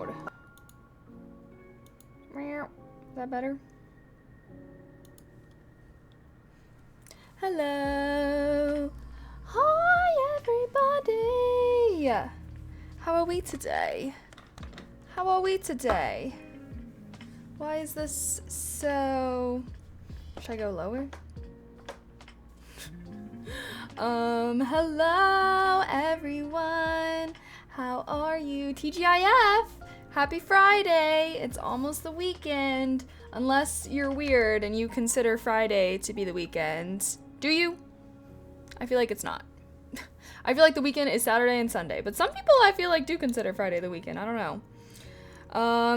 loud. Is that better? Hello. Hi, everybody. How are we today? How are we today? Why is this so... Should I go lower? Hello, everyone. How are you? TGIF! Happy Friday! It's almost the weekend. Unless you're weird and you consider Friday to be the weekend. Do you? I feel like it's not. I feel like the weekend is Saturday and Sunday. But some people I feel like do consider Friday the weekend. I don't know.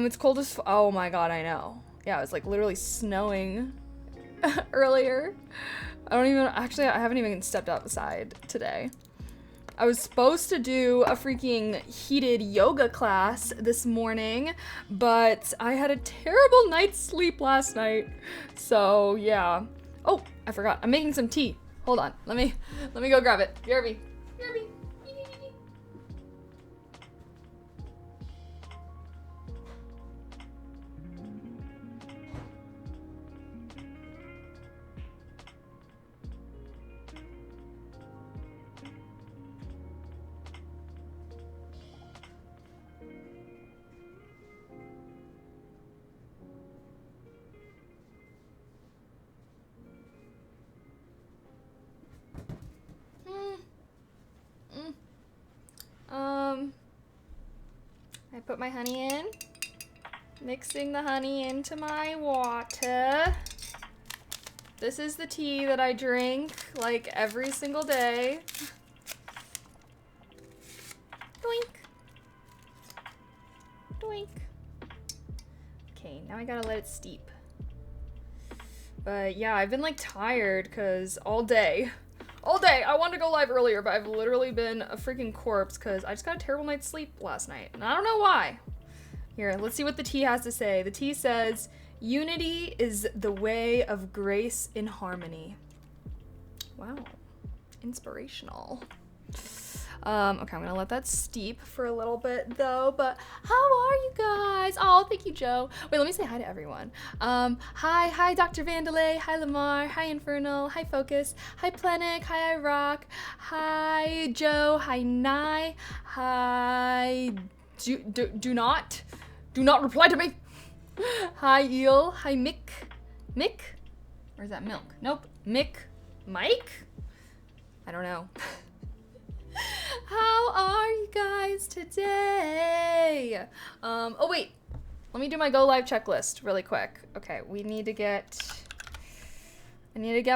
It's cold as... Oh my god, I know. Yeah, it was like literally snowing earlier. I haven't even stepped outside today. I was supposed to do a freaking heated yoga class this morning, but I had a terrible night's sleep last night. So, yeah. Oh, I forgot. I'm making some tea. Hold on. Let me go grab it. BRB. BRB. I put my honey in, mixing the honey into my water. This is the tea that I drink like every single day. Doink. Doink. Okay, now I gotta let it steep. But yeah, I've been like tired because all day, I wanted to go live earlier, but I've literally been a freaking corpse because I just got a terrible night's sleep last night. And I don't know why. Here, let's see what the tea has to say. The tea says, unity is the way of grace in harmony. Wow. Inspirational. Okay, I'm gonna let that steep for a little bit though, but how are you guys? Oh, thank you, Joe. Wait, let me say hi to everyone. Hi, Dr. Vandalay. Hi, Lamar. Hi, Infernal. Hi, Focus. Hi, Plenic. Hi, I Rock. Hi, Joe. Hi, Nye. Hi, do not reply to me. Hi, Eel. Hi, Mick. Mick? Or is that Milk? Nope. Mick. Mike? I don't know. How are you guys today? Oh wait, let me do my go live checklist really quick. Okay, I need to get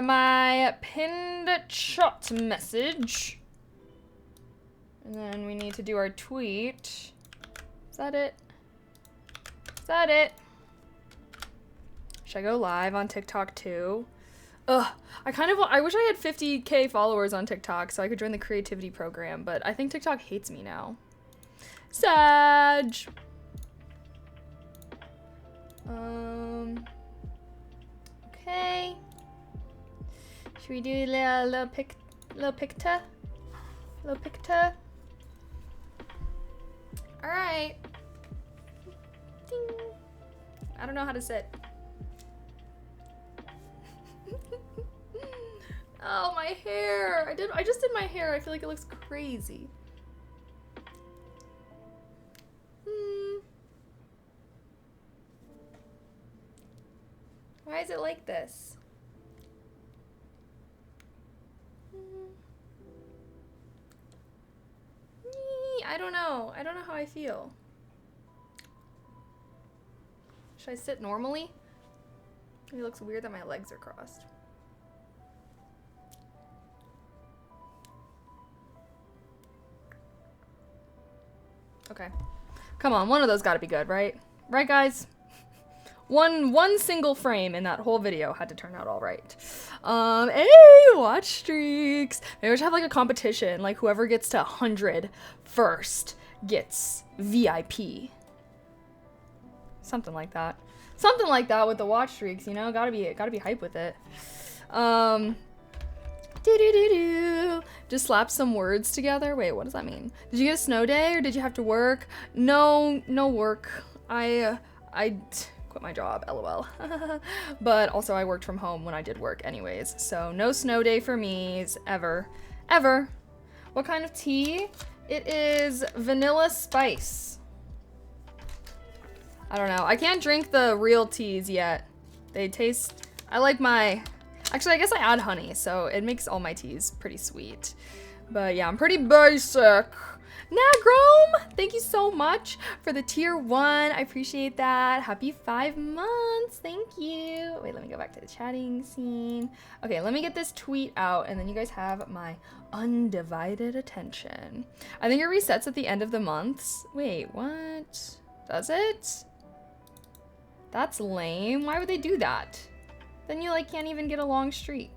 my pinned chat message. And then we need to do our tweet. Is that it? Is that it? Should I go live on TikTok too? Ugh, I wish I had 50k followers on TikTok so I could join the creativity program, but I think TikTok hates me now. Sag. Okay. Should we do a little picture? Alright. Ding. I don't know how to sit. Oh, my hair. I just did my hair. I feel like it looks crazy. Why is it like this? I don't know. I don't know how I feel. Should I sit normally? It looks weird that my legs are crossed. Okay. Come on, one of those gotta be good, right? Right, guys? One single frame in that whole video had to turn out all right. Hey, watch streaks. Maybe we should have like a competition, like whoever gets to 100 first gets VIP. Something like that. Something like that with the watch streaks, you know? Gotta be hype with it. Do-do-do-do. Just slap some words together. Wait, what does that mean? Did you get a snow day or did you have to work? No work. I quit my job, lol. But also I worked from home when I did work anyways. So no snow day for me ever. What kind of tea? It is vanilla spice. I don't know. I can't drink the real teas yet. They taste, actually I guess I add honey, so it makes all my teas pretty sweet. But yeah, I'm pretty basic. Nagrome, thank you so much for the tier 1. I appreciate that. Happy 5 months. Thank you. Wait, let me go back to the chatting scene. Okay, let me get this tweet out and then you guys have my undivided attention. I think it resets at the end of the months. Wait, what? Does it? That's lame. Why would they do that? Then you like can't even get a long streak.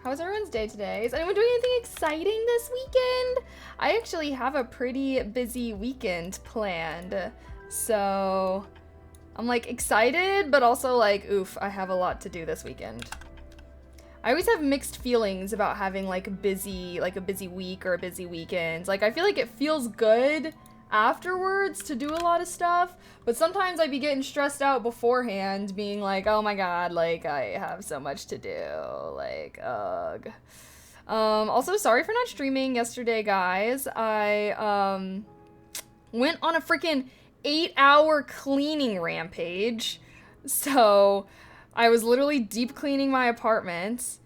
How was everyone's day today? Is anyone doing anything exciting this weekend? I actually have a pretty busy weekend planned. So I'm like excited, but also like, oof, I have a lot to do this weekend. I always have mixed feelings about having like a busy week or a busy weekend. Like I feel like it feels good afterwards to do a lot of stuff, but sometimes I'd be getting stressed out beforehand, being like, oh my god, like I have so much to do, like ugh. Also sorry for not streaming yesterday, guys. I went on a freaking 8-hour cleaning rampage, so I was literally deep cleaning my apartment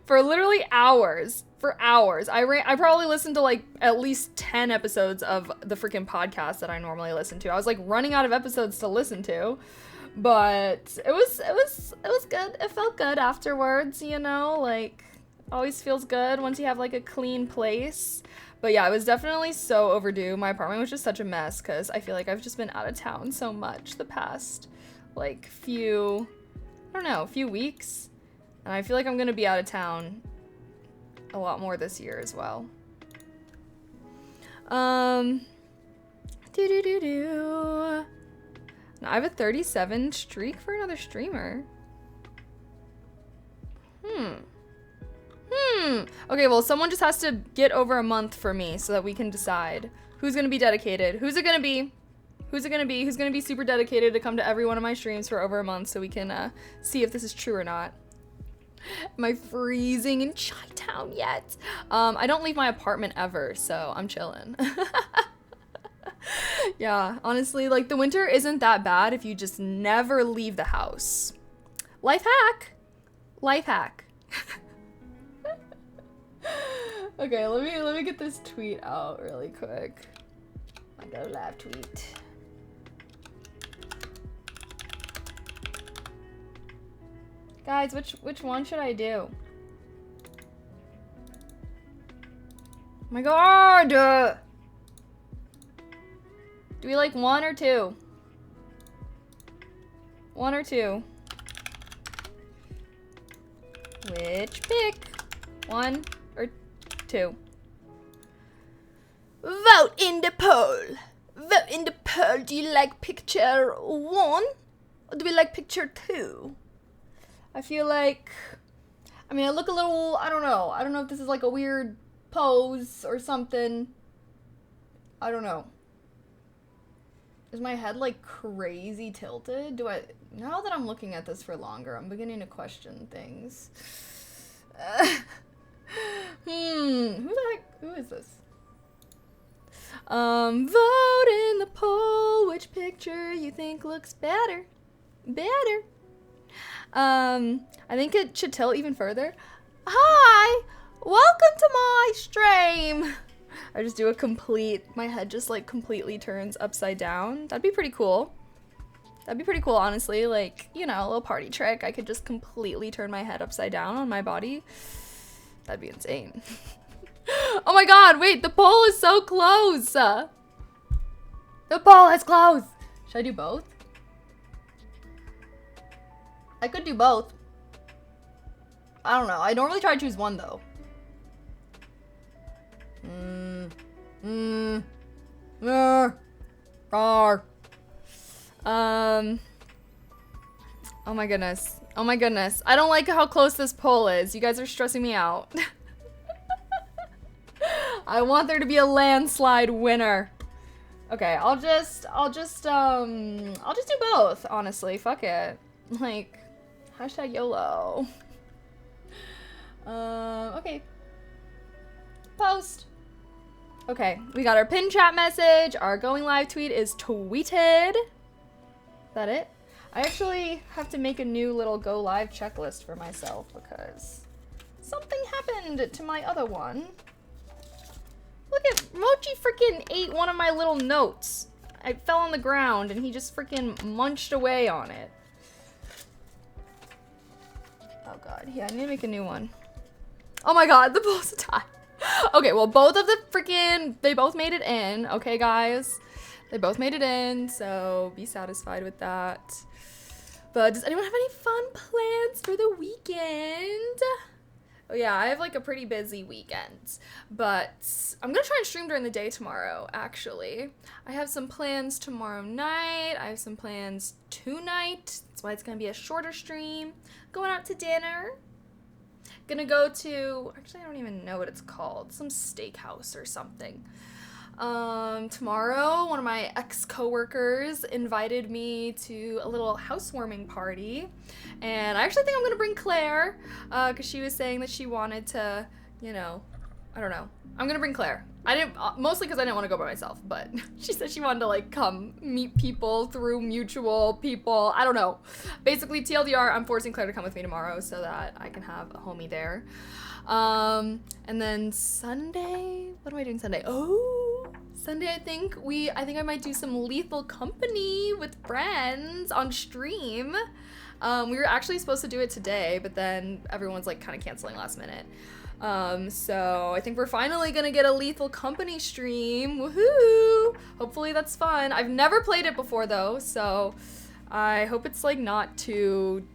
for literally hours. For hours. I probably listened to like at least 10 episodes of the freaking podcast that I normally listen to. I was like running out of episodes to listen to, but it was good. It felt good afterwards, you know, like always feels good once you have like a clean place. But yeah, it was definitely so overdue. My apartment was just such a mess because I feel like I've just been out of town so much the past like few weeks. And I feel like I'm gonna be out of town a lot more this year as well. Now I have a 37 streak for another streamer. Okay, well, someone just has to get over a month for me so that we can decide who's gonna be dedicated. Who's it gonna be? Who's gonna be super dedicated to come to every one of my streams for over a month so we can see if this is true or not. Am I freezing in Chi-Town yet? I don't leave my apartment ever, so I'm chilling. Yeah, honestly, like the winter isn't that bad if you just never leave the house. Life hack. Life hack. Okay, let me get this tweet out really quick. My go live tweet. Guys, which one should I do? Oh my god! Do we like 1 or 2? 1 or 2? Which pick? 1 or 2? Vote in the poll! Vote in the poll! Do you like picture 1? Or do we like picture 2? I feel like, I mean, I look a little, I don't know if this is like a weird pose or something. I don't know. Is my head like crazy tilted? Now that I'm looking at this for longer, I'm beginning to question things. Who is this? Vote in the poll, which picture you think looks better? I think it should tilt even further. Hi! Welcome to my stream! I just do my head just like completely turns upside down. That'd be pretty cool. Honestly. Like, you know, a little party trick. I could just completely turn my head upside down on my body. That'd be insane. Oh my god, wait, the poll is so close! The poll is closed! Should I do both? I could do both. I don't know. I normally try to choose one though. Rar. Oh my goodness. Oh my goodness. I don't like how close this poll is. You guys are stressing me out. I want there to be a landslide winner. Okay, I'll just do both, honestly. Fuck it. Like, hashtag YOLO. Okay. Post. Okay, we got our pin chat message. Our going live tweet is tweeted. Is that it? I actually have to make a new little go live checklist for myself because something happened to my other one. Look at Mochi freaking ate one of my little notes. I fell on the ground and he just freaking munched away on it. Oh god, yeah, I need to make a new one. Oh my god, the boss died. Okay, well, both of the freaking, they both made it in. Okay, guys. They both made it in, so be satisfied with that. But does anyone have any fun plans for the weekend? Oh yeah, I have like a pretty busy weekend, but I'm gonna try and stream during the day tomorrow, actually. I have some plans tomorrow night. I have some plans tonight. That's why it's gonna be a shorter stream. Going out to dinner. Gonna go to, actually I don't even know what it's called, some steakhouse or something. Tomorrow, one of my ex-coworkers invited me to a little housewarming party, and I actually think I'm gonna bring Claire, because she was saying that she wanted to, you know, I don't know. I'm gonna bring Claire. I didn't, mostly because I didn't want to go by myself, but she said she wanted to like come meet people through mutual people. I don't know. Basically, TLDR, I'm forcing Claire to come with me tomorrow so that I can have a homie there. And then Sunday, what am I doing Sunday? Oh, Sunday, I think I might do some Lethal Company with friends on stream. We were actually supposed to do it today, but then everyone's like kind of canceling last minute. So I think we're finally gonna get a Lethal Company stream. Woohoo! Hopefully that's fun. I've never played it before though, so I hope it's like not too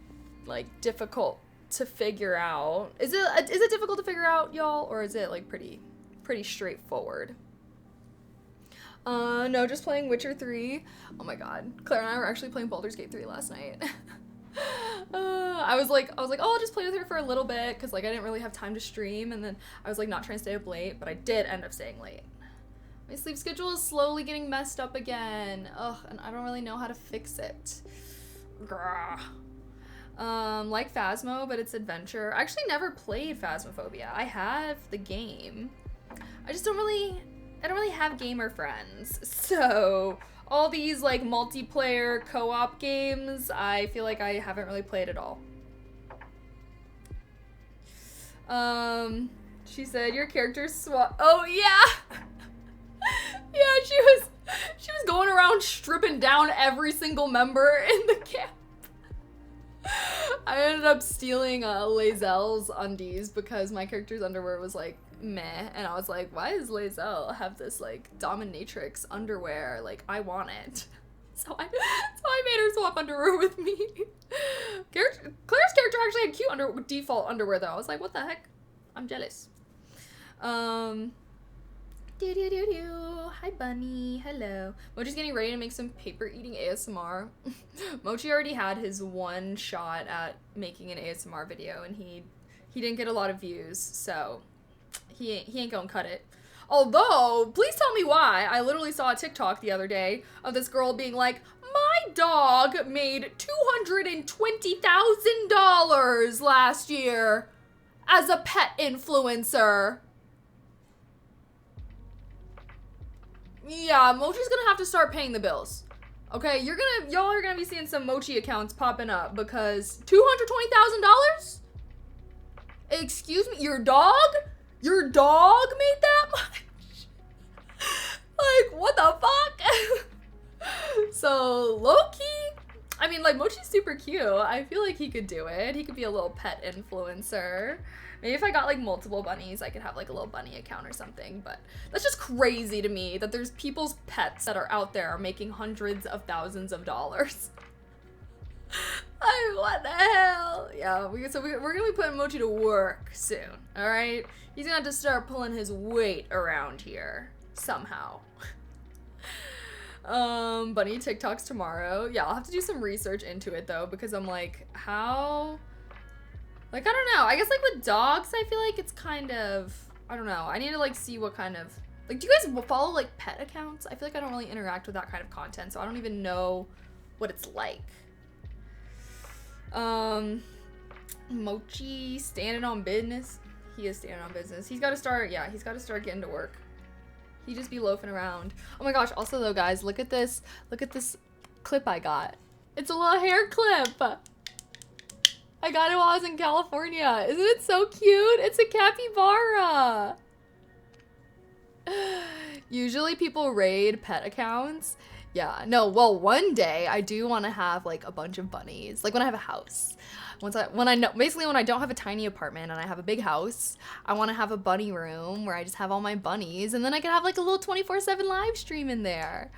like difficult to figure out. Is it difficult to figure out, y'all, or is it like pretty straightforward? No, just playing Witcher 3. Oh my god. Claire and I were actually playing Baldur's Gate 3 last night. I was like, oh, I'll just play with her for a little bit, because like I didn't really have time to stream, and then I was like not trying to stay up late, but I did end up staying late. My sleep schedule is slowly getting messed up again. Ugh, and I don't really know how to fix it. Grah. Like Phasmo, but it's adventure. I actually never played Phasmophobia. I have the game. I don't really have gamer friends, so all these like multiplayer co-op games, I feel like I haven't really played at all. She said your character swap. Oh yeah. Yeah, she was going around stripping down every single member in the camp. I ended up stealing Lae'zel's undies because my character's underwear was like meh, and I was like, why does Lae'zel have this like dominatrix underwear? Like, I want it. So I made her swap underwear with me. Claire's character actually had cute default underwear though. I was like, what the heck? I'm jealous. Hi bunny, hello. Mochi's getting ready to make some paper eating ASMR. Mochi already had his one shot at making an ASMR video, and he didn't get a lot of views, so he ain't gonna cut it. Although, please tell me why. I literally saw a TikTok the other day of this girl being like, my dog made $220,000 last year as a pet influencer. Yeah, Mochi's gonna have to start paying the bills. Okay, y'all are gonna be seeing some Mochi accounts popping up because $220,000? Excuse me, your dog? Your dog made that much? Like, what the fuck? So, low-key, I mean, like, Mochi's super cute. I feel like he could do it. He could be a little pet influencer. Maybe if I got, like, multiple bunnies, I could have, like, a little bunny account or something. But that's just crazy to me that there's people's pets that are out there making hundreds of thousands of dollars. Like, what the hell? Yeah, we're gonna be putting Mochi to work soon, alright? He's gonna have to start pulling his weight around here. somehow. Bunny TikToks tomorrow. Yeah, I'll have to do some research into it though, because I'm like, how, like, I don't know. I guess like with dogs, I feel like it's kind of, I don't know. I need to like see what kind of, like, do you guys follow like pet accounts? I feel like I don't really interact with that kind of content, so I don't even know what it's like. Mochi standing on business. He is standing on business. He's got to start, yeah, he's got to start getting to work. He just be loafing around. Oh my gosh, also though, guys, look at this clip I got. It's a little hair clip. I got it while I was in California. Isn't it so cute? It's a capybara. Usually people raid pet accounts. Yeah, no, well, one day I do want to have like a bunch of bunnies. Like when I have a house. Basically when I don't have a tiny apartment and I have a big house, I want to have a bunny room where I just have all my bunnies, and then I can have like a little 24/7 live stream in there.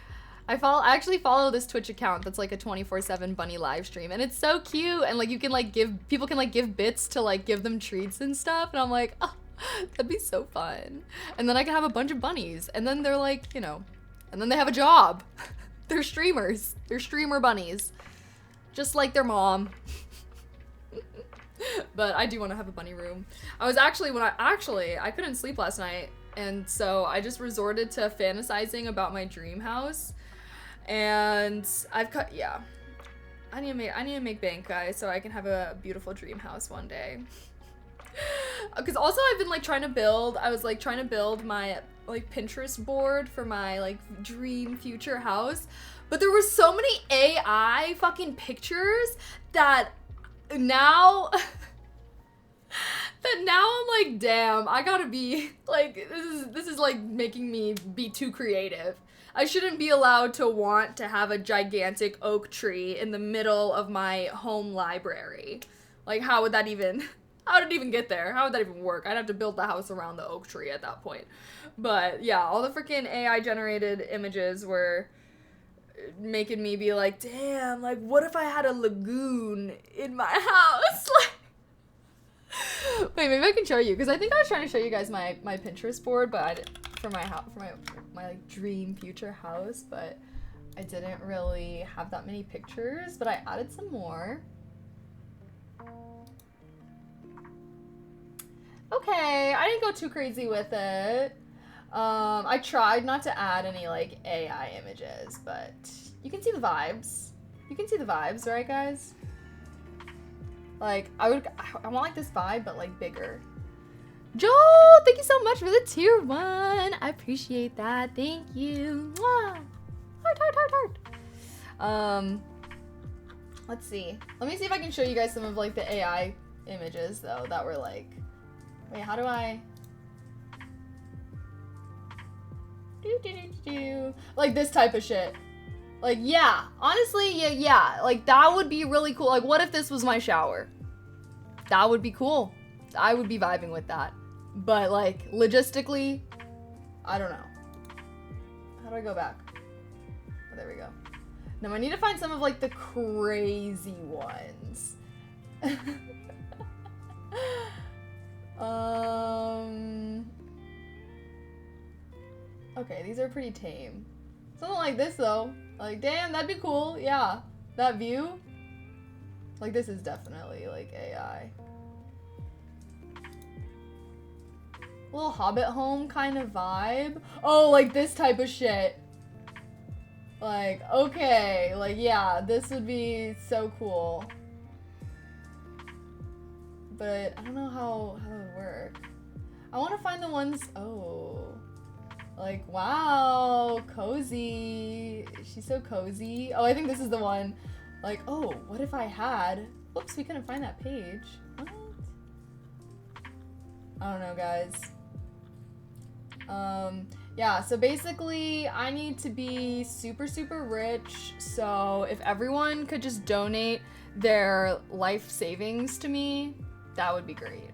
I actually follow this Twitch account that's like a 24/7 bunny live stream, and it's so cute, and like you can like people can like give bits to like give them treats and stuff, and I'm like, oh, that'd be so fun. And then I can have a bunch of bunnies, and then they're like, you know, and then they have a job. They're streamers. They're streamer bunnies. Just like their mom. But I do want to have a bunny room. I couldn't sleep last night, and so I just resorted to fantasizing about my dream house. And I need to make bank, guys, so I can have a beautiful dream house one day. Because also I've been like trying to build my like Pinterest board for my like dream future house, but there were so many AI fucking pictures that now I'm like, damn, I gotta be like, this is like making me be too creative. I shouldn't be allowed to want to have a gigantic oak tree in the middle of my home library. Like, how would it even get there? How would that even work? I'd have to build the house around the oak tree at that point. But yeah, all the freaking AI generated images were making me be like, damn, like what if I had a lagoon in my house? Wait, maybe I can show you, because I think I was trying to show you guys my Pinterest board, but for my like dream future house, but I didn't really have that many pictures, but I added some more. Okay, I didn't go too crazy with it. I tried not to add any like AI images, but you can see the vibes. You can see the vibes, right, guys? Like, I want like this vibe, but like bigger. Joel, thank you so much for the tier 1. I appreciate that. Thank you. Mwah. Heart. Let's see. Let me see if I can show you guys some of like the AI images though that were like, wait, how do I? Like this type of shit. Like, yeah, honestly, yeah, like that would be really cool. Like, what if this was my shower? That would be cool. I would be vibing with that. But like, logistically, I don't know. How do I go back? Oh, there we go. Now I need to find some of like the crazy ones. Okay, these are pretty tame. Something like this though. Like, damn, that'd be cool. Yeah. That view. Like, this is definitely like AI. Little Hobbit home kind of vibe. Oh, like this type of shit. Like, okay. Like, yeah, this would be so cool. But I don't know how it would work. I want to find the ones, oh. Like, wow, cozy. She's so cozy. Oh, I think this is the one. Like, oh, what if I had... Whoops, we couldn't find that page. What? I don't know, guys. Yeah, so basically, I need to be super, super rich. So if everyone could just donate their life savings to me, that would be great.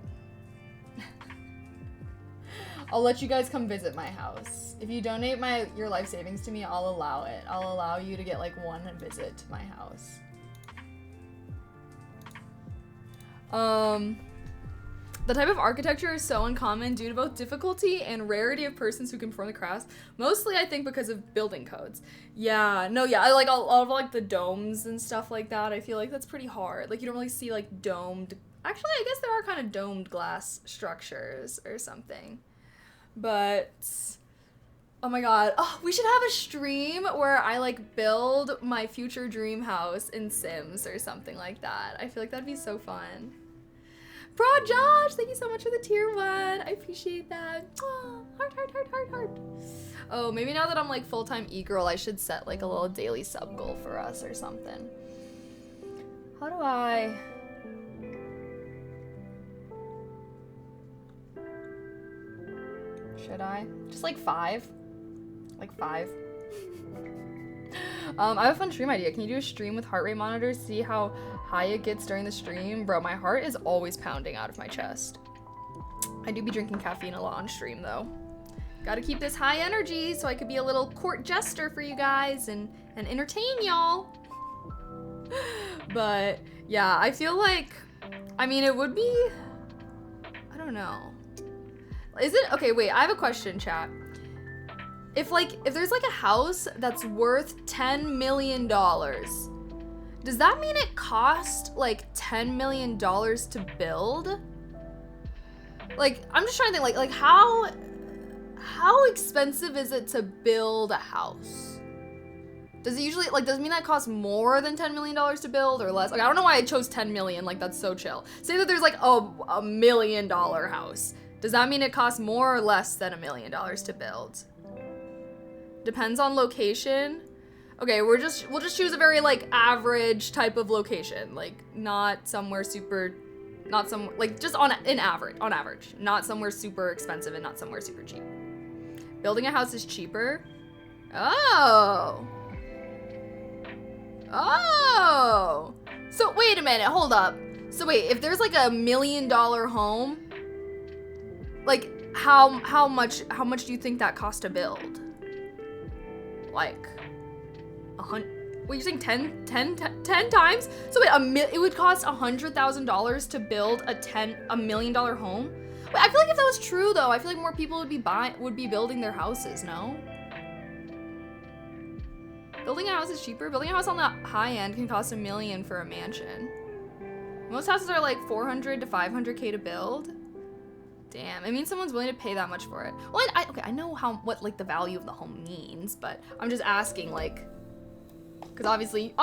I'll let you guys come visit my house. If you donate your life savings to me, I'll allow it. I'll allow you to get like one visit to my house. The type of architecture is so uncommon due to both difficulty and rarity of persons who can perform the crafts. Mostly, I think, because of building codes. Yeah, no, yeah, I like all of like the domes and stuff like that. I feel like that's pretty hard. Like you don't really see like domed. Actually, I guess there are kind of domed glass structures or something. But oh my god, oh, we should have a stream where I like build my future dream house in Sims or something like that. I feel like that'd be so fun. Bro, Josh, thank you so much for the tier 1. I appreciate that. Oh, heart, heart, heart, heart, heart. Oh, maybe now that I'm like full-time e-girl, I should set like a little daily sub goal for us or something. How do I? Should I? Just like 5? Like 5? I have a fun stream idea. Can you do a stream with heart rate monitors? See how high it gets during the stream? Bro, my heart is always pounding out of my chest. I do be drinking caffeine a lot on stream though. Gotta keep this high energy so I could be a little court jester for you guys and entertain y'all. But yeah, I feel like, I mean, it would be, I don't know. Is it, okay, wait, I have a question, chat. If there's like a house that's worth $10 million, does that mean it cost like $10 million to build? Like, I'm just trying to think, like how expensive is it to build a house? Does it usually, like, does it mean that costs more than $10 million to build or less? Like, I don't know why I chose 10 million, like, that's so chill. Say that there's like a $1 million house. Does that mean it costs more or less than $1 million to build? Depends on location. Okay, we'll just choose a very like average type of location, like not somewhere super, not some like just on average, not somewhere super expensive and not somewhere super cheap. Building a house is cheaper. Oh. Oh. So wait a minute, hold up. So wait, if there's like $1 million home, like how much do you think that costs to build? Like 100, what, you're saying 10 times? So wait, it would cost $100,000 to build a $1 million home? Wait, I feel like if that was true though, I feel like more people would be building their houses, no? Building a house is cheaper. Building a house on the high end can cost $1 million for a mansion. Most houses are like 400 to 500K to build. Damn, I mean someone's willing to pay that much for it. Well, okay, I know what like the value of the home means, but I'm just asking like, because obviously,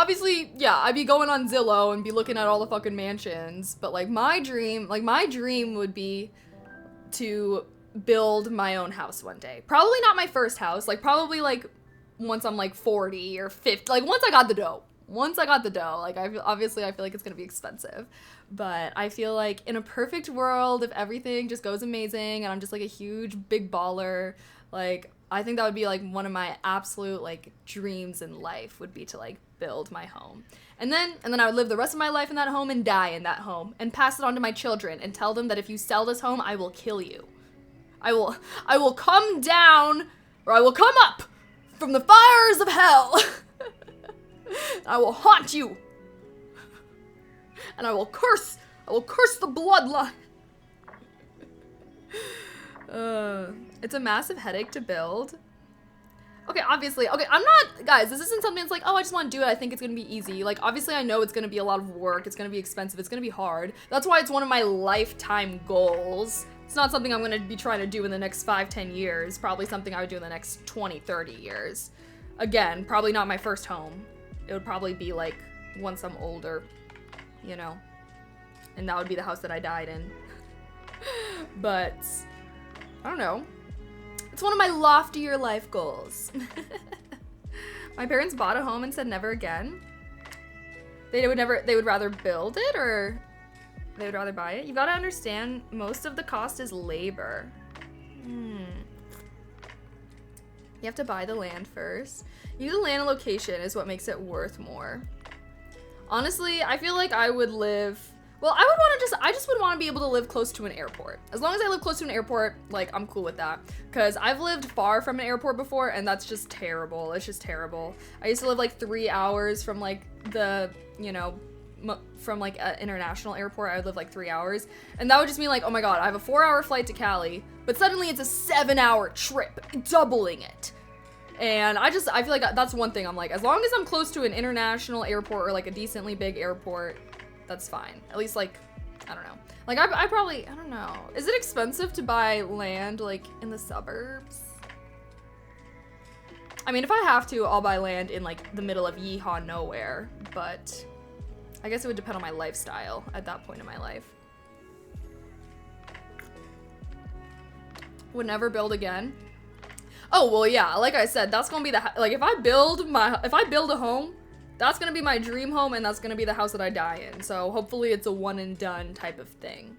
yeah, I'd be going on Zillow and be looking at all the fucking mansions, but like my dream would be to build my own house one day. Probably not my first house, like probably like once I'm like 40 or 50, like once I got the dough, like obviously I feel like it's gonna be expensive, but I feel like in a perfect world, if everything just goes amazing and I'm just like a huge big baller, like I think that would be like one of my absolute like dreams in life would be to like build my home. And then I would live the rest of my life in that home and die in that home and pass it on to my children and tell them that if you sell this home, I will kill you. I will come down, or I will come up from the fires of hell. I will haunt you. And I will curse the bloodline. It's a massive headache to build. Okay, obviously. Okay, I'm not, guys, this isn't something that's like, oh, I just want to do it. I think it's going to be easy. Like, obviously, I know it's going to be a lot of work. It's going to be expensive. It's going to be hard. That's why it's one of my lifetime goals. It's not something I'm going to be trying to do in the next 5-10 years. Probably something I would do in the next 20-30 years. Again, probably not my first home. It would probably be like once I'm older, you know, and that would be the house that I died in. But I don't know. It's one of my loftier life goals. My parents bought a home and said never again. They would rather build it or they would rather buy it. You gotta understand, most of the cost is labor. You have to buy the land first. The land and location is what makes it worth more. Honestly, I feel like I would live, well, I just would want to be able to live close to an airport. As long as I live close to an airport, like, I'm cool with that. Because I've lived far from an airport before, and that's just terrible. It's just terrible. I used to live, like, 3 hours from, like, the, you know, from like an international airport, I would live like 3 hours, and that would just mean like, oh my god, I have a 4-hour flight to Cali, but suddenly it's a 7-hour trip, doubling it. And I feel like that's one thing I'm like, as long as I'm close to an international airport or like a decently big airport, that's fine. At least like, I don't know. Like I probably, I don't know. Is it expensive to buy land like in the suburbs? I mean, if I have to, I'll buy land in like the middle of yeehaw nowhere, but I guess it would depend on my lifestyle at that point in my life. Would never build again. Oh, well, yeah, like I said, that's gonna be like, if I build a home, that's gonna be my dream home, and that's gonna be the house that I die in. So hopefully it's a one and done type of thing.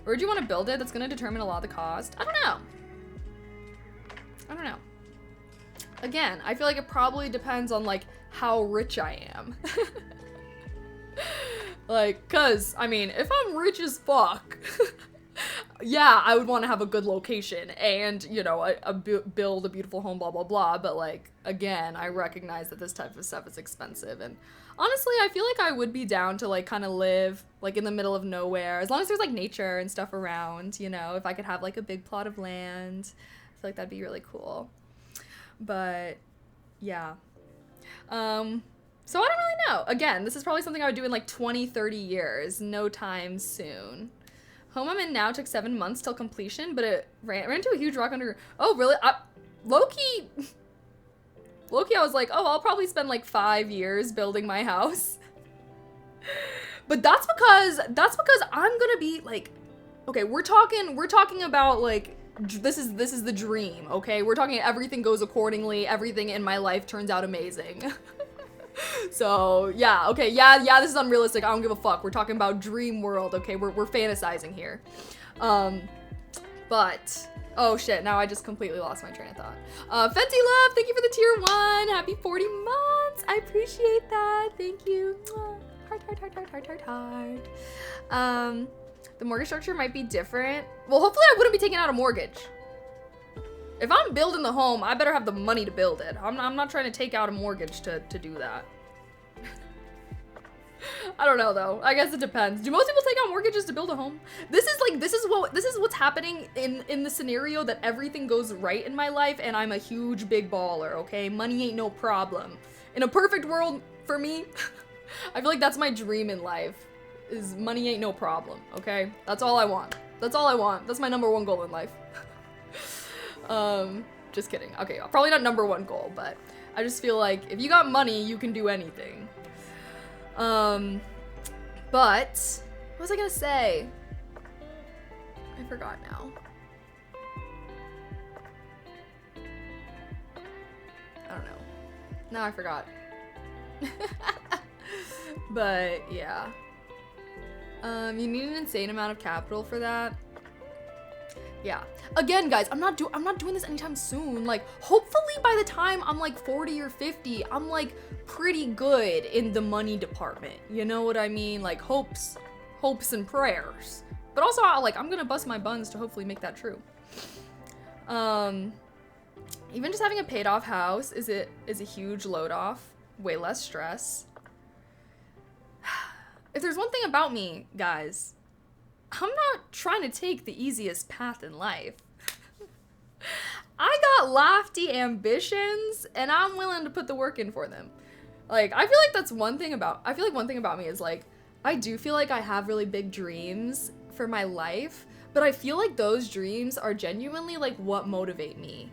Where do you want to build it? That's gonna determine a lot of the cost. I don't know. Again, I feel like it probably depends on like how rich I am. Like, cause I mean, if I'm rich as fuck, yeah, I would want to have a good location and, you know, build a beautiful home, blah, blah, blah. But like, again, I recognize that this type of stuff is expensive. And honestly, I feel like I would be down to like kind of live like in the middle of nowhere, as long as there's like nature and stuff around, you know, if I could have like a big plot of land, I feel like that'd be really cool. But yeah. So I don't really know. Again, this is probably something I would do in like 20, 30 years. No time soon. Home I'm in now took 7 months till completion, but it ran into a huge rock under. Oh, really? Low-key, I was like, oh, I'll probably spend like 5 years building my house. But that's because I'm gonna be like, okay, we're talking about like, this is the dream, okay? We're talking everything goes accordingly, everything in my life turns out amazing. So yeah, okay, yeah, this is unrealistic. I don't give a fuck. We're talking about dream world, okay? We're fantasizing here. But oh shit, now I just completely lost my train of thought. Fenty Love, thank you for the tier 1. Happy 40 months. I appreciate that. Thank you. Heart. The mortgage structure might be different. Well, hopefully I wouldn't be taking out a mortgage. If I'm building the home, I better have the money to build it. I'm not trying to take out a mortgage to do that. I don't know though. I guess it depends. Do most people take out mortgages to build a home? This is what's happening in the scenario that everything goes right in my life and I'm a huge big baller, okay? Money ain't no problem. In a perfect world for me, I feel like that's my dream in life. Is money ain't no problem, okay? That's all I want. That's all I want. That's my #1 goal in life. Just kidding. Okay, probably not #1 goal, but I just feel like if you got money, you can do anything. But what was I gonna say? I forgot now. I don't know. Now I forgot. But yeah. You need an insane amount of capital for that. Yeah. Again, guys, I'm not doing this anytime soon. Like, hopefully by the time I'm like 40 or 50, I'm like pretty good in the money department. You know what I mean? Like hopes and prayers. But also, I'm gonna bust my buns to hopefully make that true. Even just having a paid off house is a huge load off. Way less stress. If there's one thing about me, guys, I'm not trying to take the easiest path in life. I got lofty ambitions and I'm willing to put the work in for them. Like, I feel like one thing about me is like, I do feel like I have really big dreams for my life, but I feel like those dreams are genuinely like what motivate me.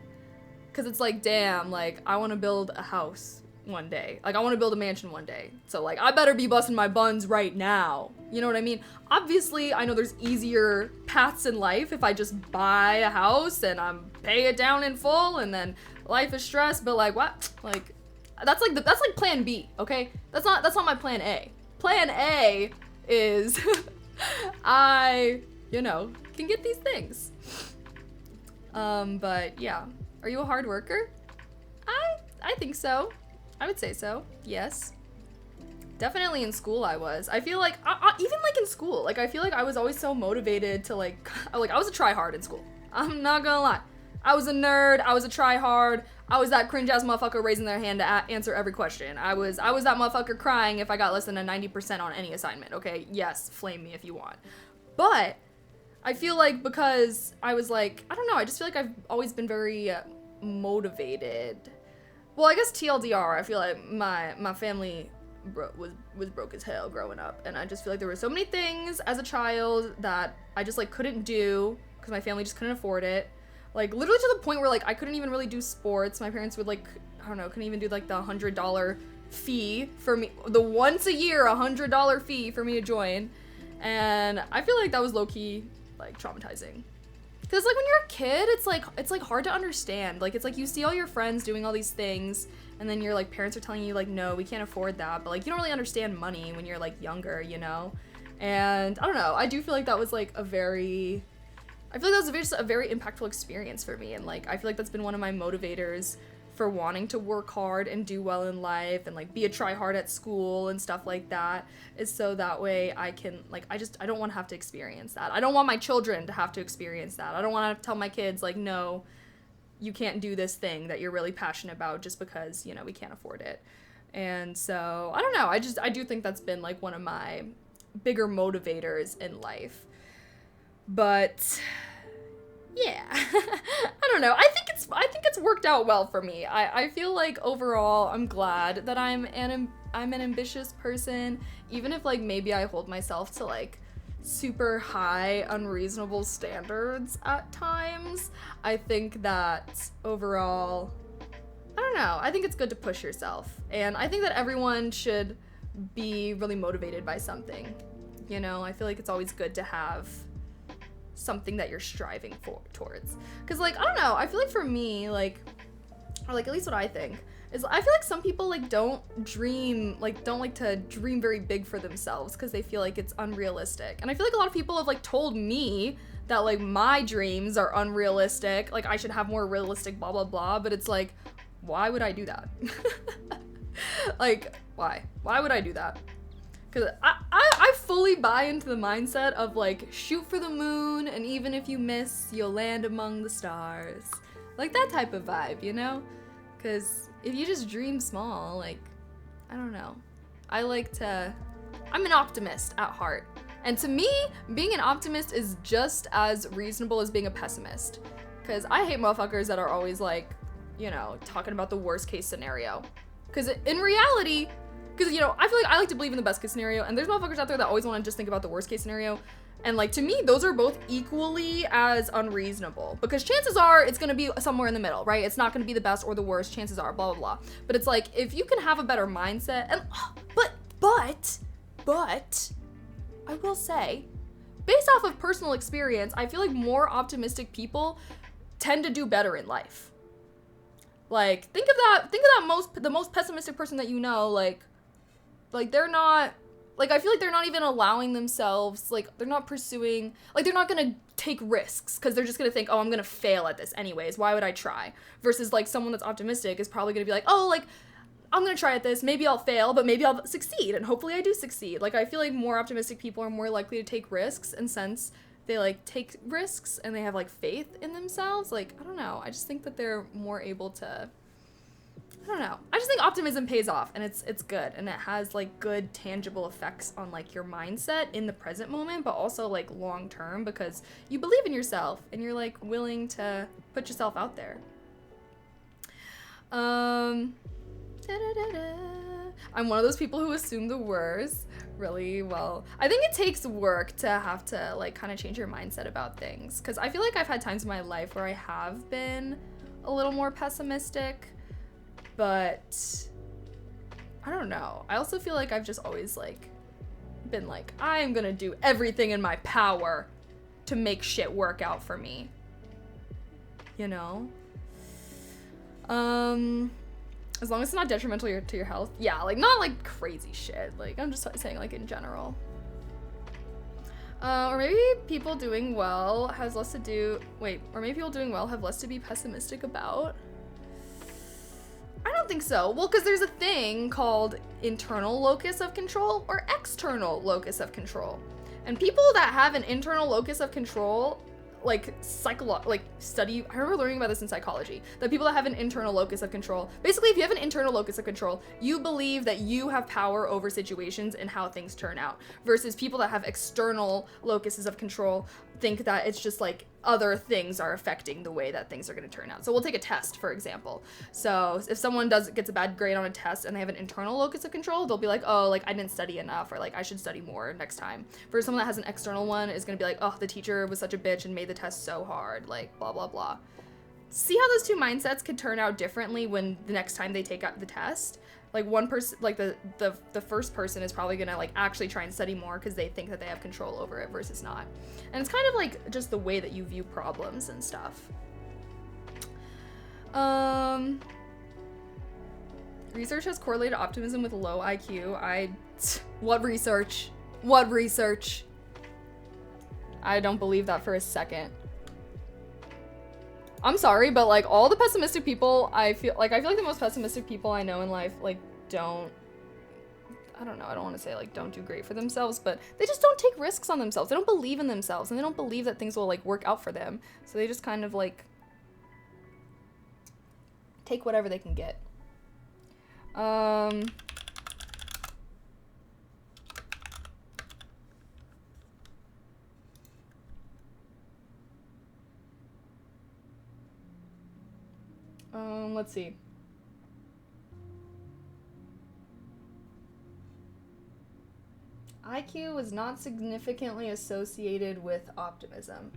Cause it's like, damn, like I want to build a house one day. Like I want to build a mansion one day. So like I better be busting my buns right now. You know what I mean? Obviously, I know there's easier paths in life if I just buy a house and I'm pay it down in full and then life is stress, but like what? Like that's like plan B, okay? That's not my plan A. Plan A is I, can get these things. But yeah. Are you a hard worker? I think so. I would say so. Yes. Definitely in school I was. I feel like, even like in school, like I feel like I was always so motivated to like I was a try-hard in school. I'm not gonna lie. I was a nerd. I was a try-hard. I was that cringe ass motherfucker raising their hand to answer every question. I was that motherfucker crying if I got less than a 90% on any assignment, okay? Yes, flame me if you want. But I feel like because I was like, I don't know, I just feel like I've always been very motivated. Well, I guess TLDR, I feel like my family was broke as hell growing up, and I just feel like there were so many things as a child that I just like couldn't do because my family just couldn't afford it. Like literally to the point where like I couldn't even really do sports. My parents would like, I don't know, couldn't even do like the $100 fee for me, the once a year $100 fee for me to join. And I feel like that was low-key like traumatizing. Cause like when you're a kid, it's like hard to understand. Like it's like you see all your friends doing all these things, and then your like parents are telling you like, no, we can't afford that. But like you don't really understand money when you're like younger, you know? And I don't know, I do feel like that was like a very impactful experience for me. And like I feel like that's been one of my motivators for wanting to work hard and do well in life and like be a try-hard at school and stuff like that, is so that way I can like, I don't want to have to experience that. I don't want my children to have to experience that. I don't want to tell my kids like, no, you can't do this thing that you're really passionate about just because, you know, we can't afford it. And so I don't know, I do think that's been like one of my bigger motivators in life. But yeah, I don't know. I think it's worked out well for me. I feel like overall I'm glad that I'm an ambitious person, even if like maybe I hold myself to like super high unreasonable standards at times. I think that overall, I don't know, I think it's good to push yourself, and I think that everyone should be really motivated by something. You know, I feel like it's always good to have something that you're striving towards. Because like, I don't know, I feel like for me, like, or like at least what I think is, I feel like some people like don't like to dream very big for themselves because they feel like it's unrealistic. And I feel like a lot of people have like told me that like my dreams are unrealistic, like I should have more realistic blah blah blah, but it's like, why would I do that? Like, why would I do that? Because I fully buy into the mindset of like, shoot for the moon, and even if you miss, you'll land among the stars. Like that type of vibe, you know? Because if you just dream small, like, I don't know. I'm an optimist at heart. And to me, being an optimist is just as reasonable as being a pessimist. Because I hate motherfuckers that are always like, you know, talking about the worst case scenario. Because in reality, because, you know, I feel like I like to believe in the best case scenario, and there's motherfuckers out there that always want to just think about the worst case scenario. And like, to me, those are both equally as unreasonable, because chances are it's going to be somewhere in the middle, right? It's not going to be the best or the worst, chances are, blah, blah, blah. But it's like, if you can have a better mindset, and but I will say, based off of personal experience, I feel like more optimistic people tend to do better in life. Like, think of the most pessimistic person that you know, like they're not, like, I feel like they're not even allowing themselves, like, they're not pursuing, like, they're not gonna take risks, because they're just gonna think, oh, I'm gonna fail at this anyways, why would I try? Versus, like, someone that's optimistic is probably gonna be like, oh, like, I'm gonna try at this, maybe I'll fail, but maybe I'll succeed, and hopefully I do succeed. Like, I feel like more optimistic people are more likely to take risks, and since they, like, take risks, and they have, like, faith in themselves, like, I don't know, I just think that they're more able to, I don't know. I just think optimism pays off, and it's good, and it has like good tangible effects on like your mindset in the present moment, but also like long term, because you believe in yourself and you're like willing to put yourself out there. I'm one of those people who assume the worst really well. I think it takes work to have to like kind of change your mindset about things, because I feel like I've had times in my life where I have been a little more pessimistic. But I don't know. I also feel like I've just always like been like, I am gonna do everything in my power to make shit work out for me. You know? As long as it's not detrimental to your health. Yeah, like not like crazy shit. Like I'm just saying like in general. Or maybe people doing well have less to be pessimistic about. I don't think so. Well, because there's a thing called internal locus of control or external locus of control. And people that have an internal locus of control, study. I remember learning about this in psychology, that people that have an internal locus of control, basically if you have an internal locus of control, you believe that you have power over situations and how things turn out, versus people that have external locuses of control think that it's just like other things are affecting the way that things are going to turn out. So we'll take a test, for example. So if someone gets a bad grade on a test and they have an internal locus of control, they'll be like, oh, like I didn't study enough, or like I should study more next time. For someone that has an external one, is going to be like, oh, the teacher was such a bitch and made the test so hard, like blah, blah, blah. See how those two mindsets could turn out differently when the next time they take out the test? Like one person, like the first person is probably gonna like actually try and study more because they think that they have control over it versus not. And it's kind of like just the way that you view problems and stuff. Research has correlated optimism with low IQ. What research? What research? I don't believe that for a second. I'm sorry, but like all the pessimistic people, I feel like the most pessimistic people I know in life, like I don't want to say like don't do great for themselves, but they just don't take risks on themselves. They don't believe in themselves, and they don't believe that things will like work out for them. So they just kind of like take whatever they can get. Let's see. IQ was not significantly associated with optimism.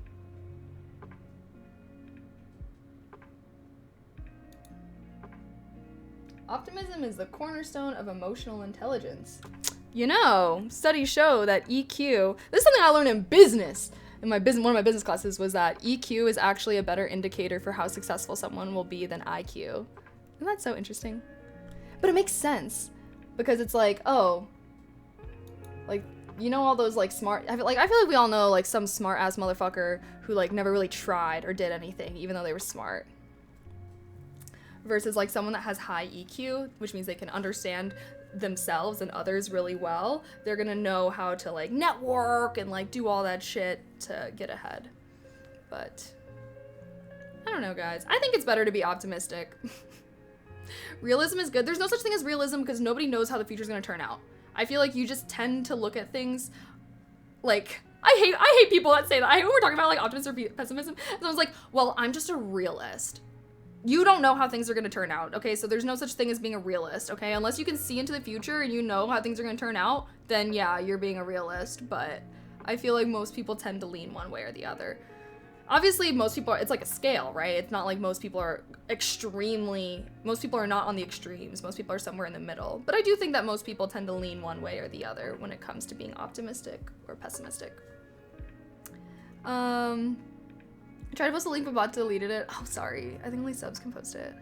Optimism is the cornerstone of emotional intelligence. You know, studies show that EQ, this is something I learned in business. One of my business classes was that EQ is actually a better indicator for how successful someone will be than IQ. Isn't that so interesting? But it makes sense because it's like, oh, like, you know, all those like smart, I feel like we all know like some smart ass motherfucker who like never really tried or did anything even though they were smart. Versus like someone that has high EQ, which means they can understand themselves and others really well. They're gonna know how to like network and like do all that shit to get ahead. But I don't know, guys. I think it's better to be optimistic. Realism is good. There's no such thing as realism because nobody knows how the future's gonna turn out. I feel like you just tend to look at things like, I hate people that say that. I hate when we're talking about like optimism or pessimism. And I was like, well, I'm just a realist. You don't know how things are going to turn out, okay? So there's no such thing as being a realist, okay? Unless you can see into the future and you know how things are going to turn out, then yeah, you're being a realist. But I feel like most people tend to lean one way or the other. Obviously, most people it's like a scale, right? It's not like most people are not on the extremes. Most people are somewhere in the middle. But I do think that most people tend to lean one way or the other when it comes to being optimistic or pessimistic. I tried to post a link but bot deleted it. Oh, sorry. I think only subs can post it.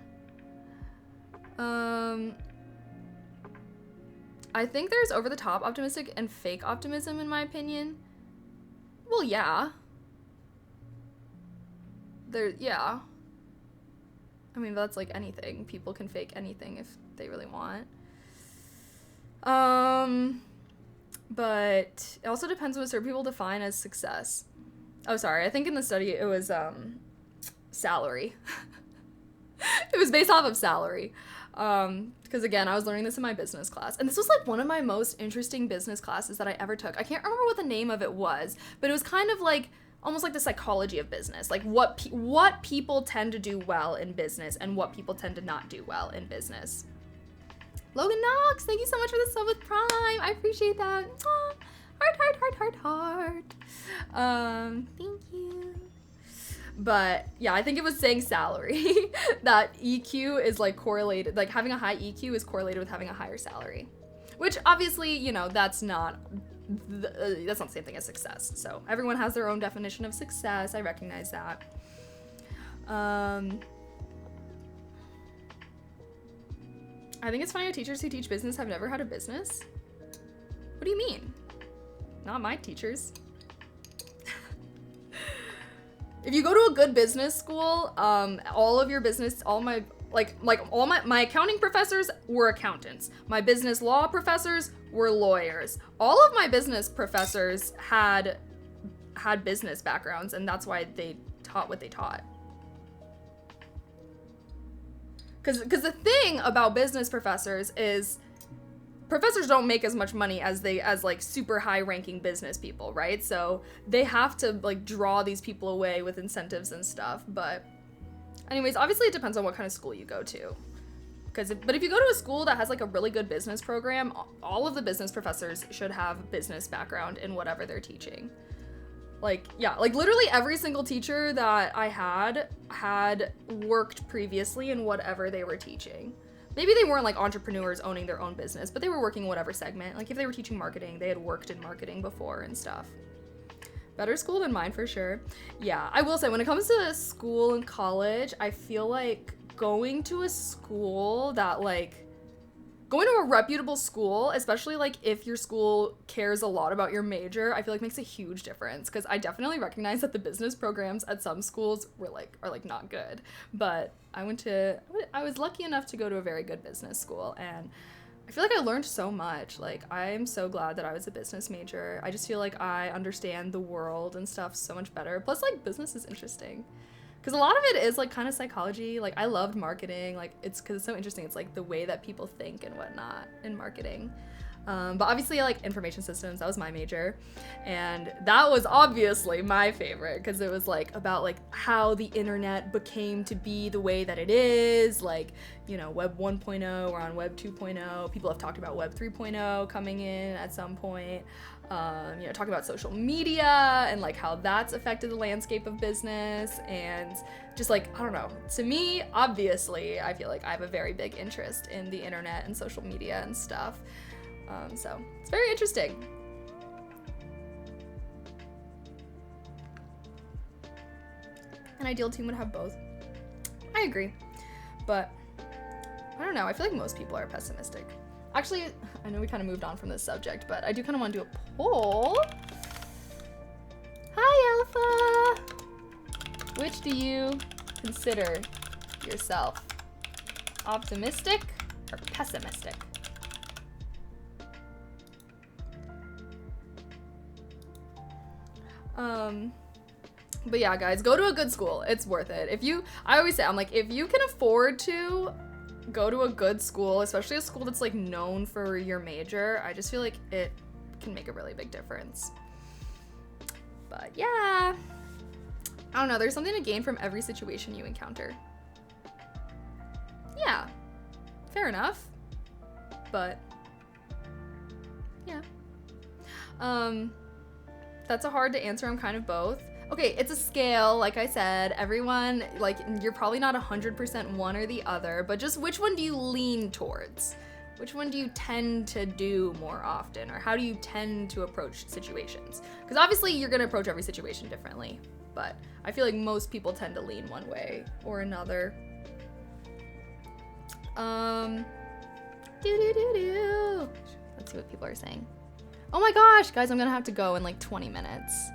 I think there's over-the-top optimistic and fake optimism in my opinion. Well, yeah. Yeah. I mean, that's like anything. People can fake anything if they really want. But it also depends on what certain people define as success. Oh, sorry. I think in the study it was salary. It was based off of salary. Because again, I was learning this in my business class. And this was like one of my most interesting business classes that I ever took. I can't remember what the name of it was, but it was kind of like almost like the psychology of business. Like what people tend to do well in business and what people tend to not do well in business. Logan Knox, thank you so much for the sub with Prime. I appreciate that. Aww. Heart. Thank you. But yeah, I think it was saying salary. That EQ is like correlated, like having a high EQ is correlated with having a higher salary. Which obviously, you know, that's not the same thing as success. So everyone has their own definition of success. I recognize that. I think it's funny how teachers who teach business have never had a business. What do you mean? Not my teachers. If you go to a good business school, all my accounting professors were accountants. My business law professors were lawyers. All of my business professors had had business backgrounds, and that's why they taught what they taught. Because the thing about business professors is professors don't make as much money as like super high ranking business people, right? So they have to like draw these people away with incentives and stuff. But anyways, obviously it depends on what kind of school you go to. But if you go to a school that has like a really good business program, all of the business professors should have business background in whatever they're teaching. Like, yeah, like literally every single teacher that I had worked previously in whatever they were teaching. Maybe they weren't like entrepreneurs owning their own business, but they were working in whatever segment. Like if they were teaching marketing, they had worked in marketing before and stuff. Better school than mine for sure. Yeah, I will say when it comes to school and college, I feel like going to a school that like going to a reputable school, especially like if your school cares a lot about your major, I feel like makes a huge difference. Because I definitely recognize that the business programs at some schools are not good. But I was lucky enough to go to a very good business school, and I feel like I learned so much. Like I'm so glad that I was a business major. I just feel like I understand the world and stuff so much better. Plus like business is interesting. Because a lot of it is like kind of psychology. Like I loved marketing. Like it's because it's so interesting. It's like the way that people think and whatnot in marketing. But obviously like information systems, that was my major. And that was obviously my favorite because it was like about like how the internet became to be the way that it is. Like, you know, Web 1.0, we're on Web 2.0. People have talked about Web 3.0 coming in at some point. You know, talking about social media and like how that's affected the landscape of business, and just like, I don't know, to me, obviously, I feel like I have a very big interest in the internet and social media and stuff. So it's very interesting. An ideal team would have both. I agree, but I don't know, I feel like most people are pessimistic. Actually, I know we kind of moved on from this subject, but I do kind of want to do a poll. Hi, Alpha! Which do you consider yourself? Optimistic or pessimistic? But yeah, guys, go to a good school. It's worth it. I always say, I'm like, if you can afford to go to a good school, especially a school that's like known for your major, I just feel like it can make a really big difference. But yeah, I don't know, there's something to gain from every situation you encounter. Yeah, fair enough, but yeah. That's a hard to answer. I'm kind of both. Okay, it's a scale, like I said. Everyone, like, you're probably not 100% one or the other, but just which one do you lean towards? Which one do you tend to do more often? Or how do you tend to approach situations? Because obviously you're going to approach every situation differently, but I feel like most people tend to lean one way or another. Let's see what people are saying. Oh my gosh, guys, I'm going to have to go in like 20 minutes.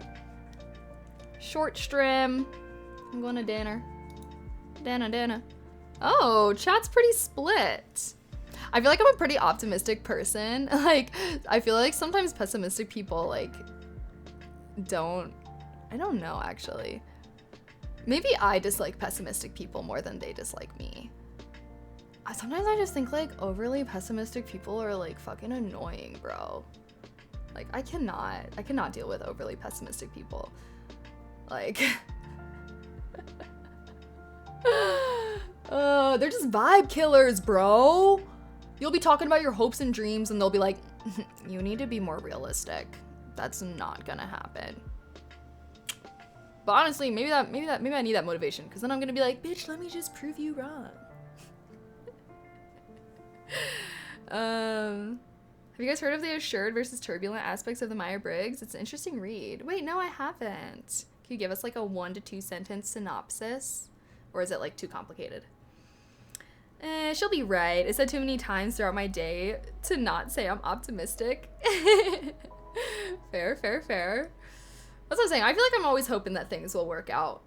Short stream. I'm going to dinner. Dinner. Oh, chat's pretty split. I feel like I'm a pretty optimistic person. Like, I feel like sometimes pessimistic people, like, I don't know, actually. Maybe I dislike pessimistic people more than they dislike me. Sometimes I just think, like, overly pessimistic people are, like, fucking annoying, bro. Like, I cannot deal with overly pessimistic people. Like, they're just vibe killers, bro. You'll be talking about your hopes and dreams and they'll be like, you need to be more realistic. That's not gonna happen. But honestly, maybe I need that motivation, because then I'm gonna be like, bitch, let me just prove you wrong. Have you guys heard of the assured versus turbulent aspects of the Myers-Briggs? It's an interesting read. Wait, no, I haven't. Can you give us like a 1 to 2 sentence synopsis? Or is it like too complicated? She'll be right. It said too many times throughout my day to not say I'm optimistic. Fair. That's what I'm saying. I feel like I'm always hoping that things will work out.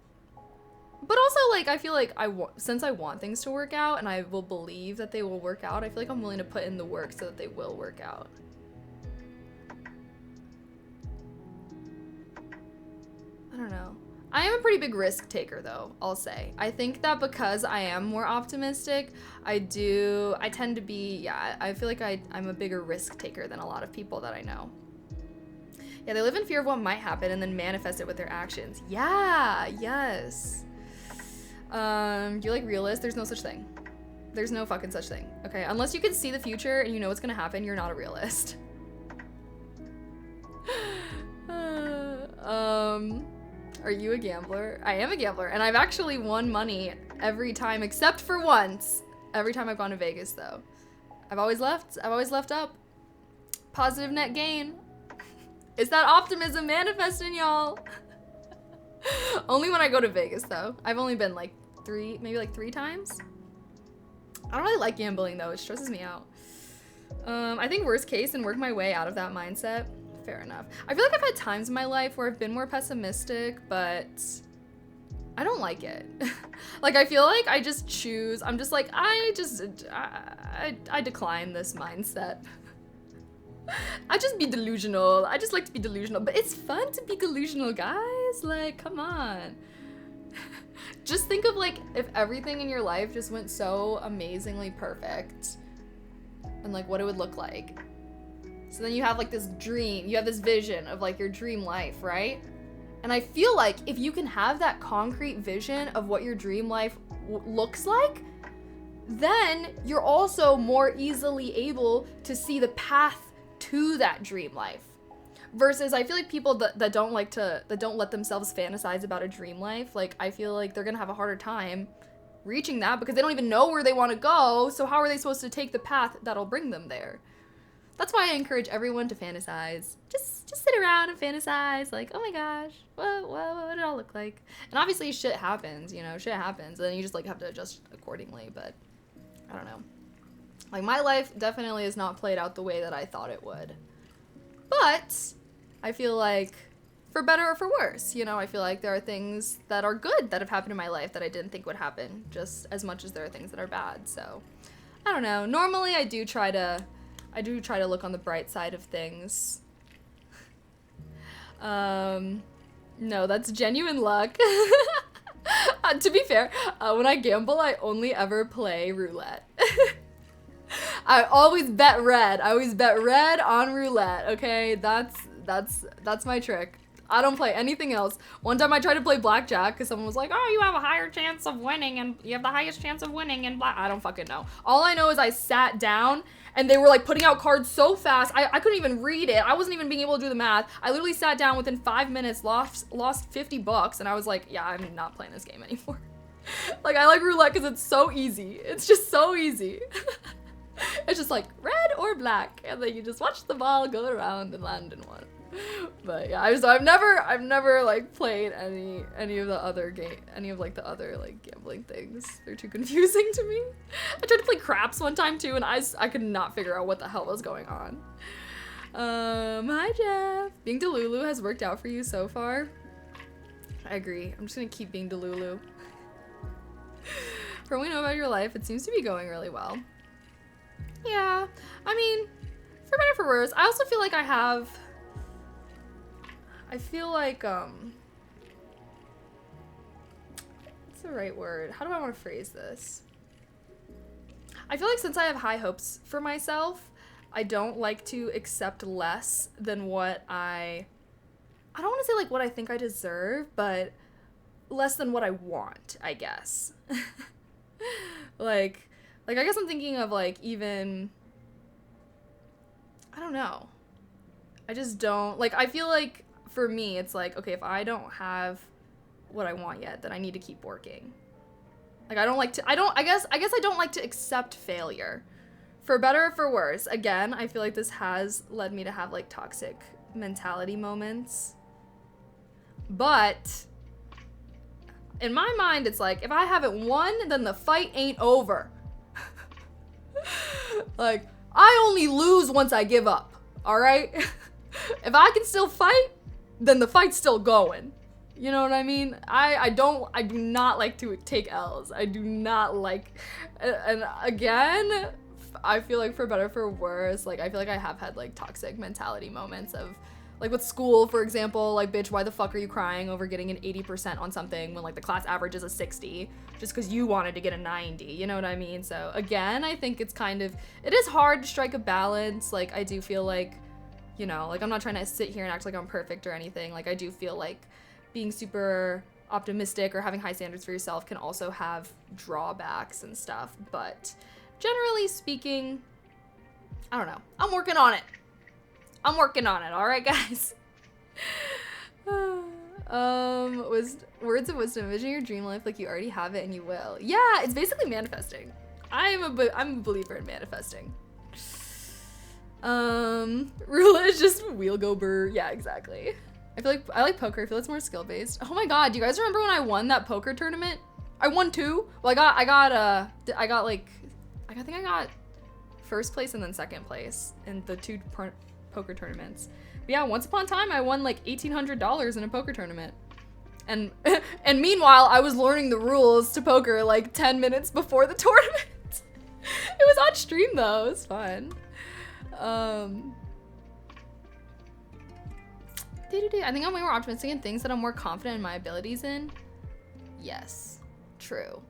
But also, like, I feel like since I want things to work out and I will believe that they will work out, I feel like I'm willing to put in the work so that they will work out. I don't know. I am a pretty big risk taker though, I'll say. I think that because I am more optimistic, I tend to be, yeah, I feel like I'm a bigger risk taker than a lot of people that I know. Yeah, they live in fear of what might happen and then manifest it with their actions. Yeah, yes. You like realist? There's no such thing. There's no fucking such thing, okay? Unless you can see the future and you know what's gonna happen, you're not a realist. Are you a gambler? I am a gambler, and I've actually won money every time except for once. Every time I've gone to Vegas, though. I've always left up. Positive net gain. It's that optimism manifesting, y'all. Only when I go to Vegas, though. I've only been like maybe three times. I don't really like gambling, though. It stresses me out. I think worst case and work my way out of that mindset. Fair enough. I feel like I've had times in my life where I've been more pessimistic, but I don't like it. Like, I feel like I just choose, I'm just like, I decline this mindset. I just be delusional. I just like to be delusional, but it's fun to be delusional, guys. Like, come on. Just think of like, if everything in your life just went so amazingly perfect and like what it would look like. So then you have like this dream, you have this vision of like your dream life, right? And I feel like if you can have that concrete vision of what your dream life looks like, then you're also more easily able to see the path to that dream life. Versus I feel like people that don't let themselves fantasize about a dream life, like I feel like they're gonna have a harder time reaching that because they don't even know where they want to go. So how are they supposed to take the path that'll bring them there? That's why I encourage everyone to fantasize. Just sit around and fantasize, like, oh my gosh, what would it all look like? And obviously shit happens, you know, shit happens, and you just like have to adjust accordingly, but I don't know. Like my life definitely has not played out the way that I thought it would. But I feel like for better or for worse, you know, I feel like there are things that are good that have happened in my life that I didn't think would happen, just as much as there are things that are bad. So I don't know. Normally I do try to look on the bright side of things. No, that's genuine luck. To be fair, when I gamble, I only ever play roulette. I always bet red. I always bet red on roulette, okay? That's my trick. I don't play anything else. One time I tried to play blackjack because someone was like, oh, you have a higher chance of winning and you have the highest chance of winning in black. I don't fucking know. All I know is I sat down and they were like putting out cards so fast. I couldn't even read it. I wasn't even being able to do the math. I literally sat down within 5 minutes, lost $50, and I was like, yeah, I'm not playing this game anymore. Like, I like roulette because it's so easy. It's just so easy. It's just like red or black, and then you just watch the ball go around and land in one. But yeah, I've never like played any of the other like gambling things. They're too confusing to me. I tried to play craps one time too, and I could not figure out what the hell was going on. Hi Jeff. Being Delulu has worked out for you so far. I agree. I'm just gonna keep being Delulu. From what we know about your life, it seems to be going really well. Yeah, I mean, for better or for worse, I also feel like what's the right word? How do I want to phrase this? I feel like since I have high hopes for myself, I don't like to accept less than what I don't want to say like what I think I deserve, but less than what I want, I guess. Like I guess I'm thinking of like even, I don't know. I just don't, like, I feel like for me, it's like, okay, if I don't have what I want yet, then I need to keep working. Like, I guess I don't like to accept failure. For better or for worse, again, I feel like this has led me to have like toxic mentality moments. But in my mind, it's like, if I haven't won, then the fight ain't over. Like, I only lose once I give up, all right? If I can still fight, then the fight's still going. You know what I mean? I do not like to take L's. I do not like, and again, I feel like for better or for worse, like I feel like I have had like toxic mentality moments of Like with school, for example, like, bitch, why the fuck are you crying over getting an 80% on something when, like, the class average is a 60 just because you wanted to get a 90, you know what I mean? So, again, I think it's kind of, it is hard to strike a balance. Like, I do feel like, you know, like, I'm not trying to sit here and act like I'm perfect or anything. Like, I do feel like being super optimistic or having high standards for yourself can also have drawbacks and stuff. But generally speaking, I don't know. I'm working on it. I'm working on it, all right, guys? Words of wisdom. Envision your dream life like you already have it and you will. Yeah, it's basically manifesting. I'm a believer in manifesting. Roulette is just wheel go burr. Yeah, exactly. I like poker. I feel it's more skill based. Oh my god, do you guys remember when I won that poker tournament? I won 2. Well, I think I got first place and then second place in the 2 poker tournaments. But yeah, once upon a time I won like $1,800 in a poker tournament. And and meanwhile, I was learning the rules to poker like 10 minutes before the tournament. It was on stream though. It was fun. I think I'm way more optimistic in things that I'm more confident in my abilities in. Yes, true.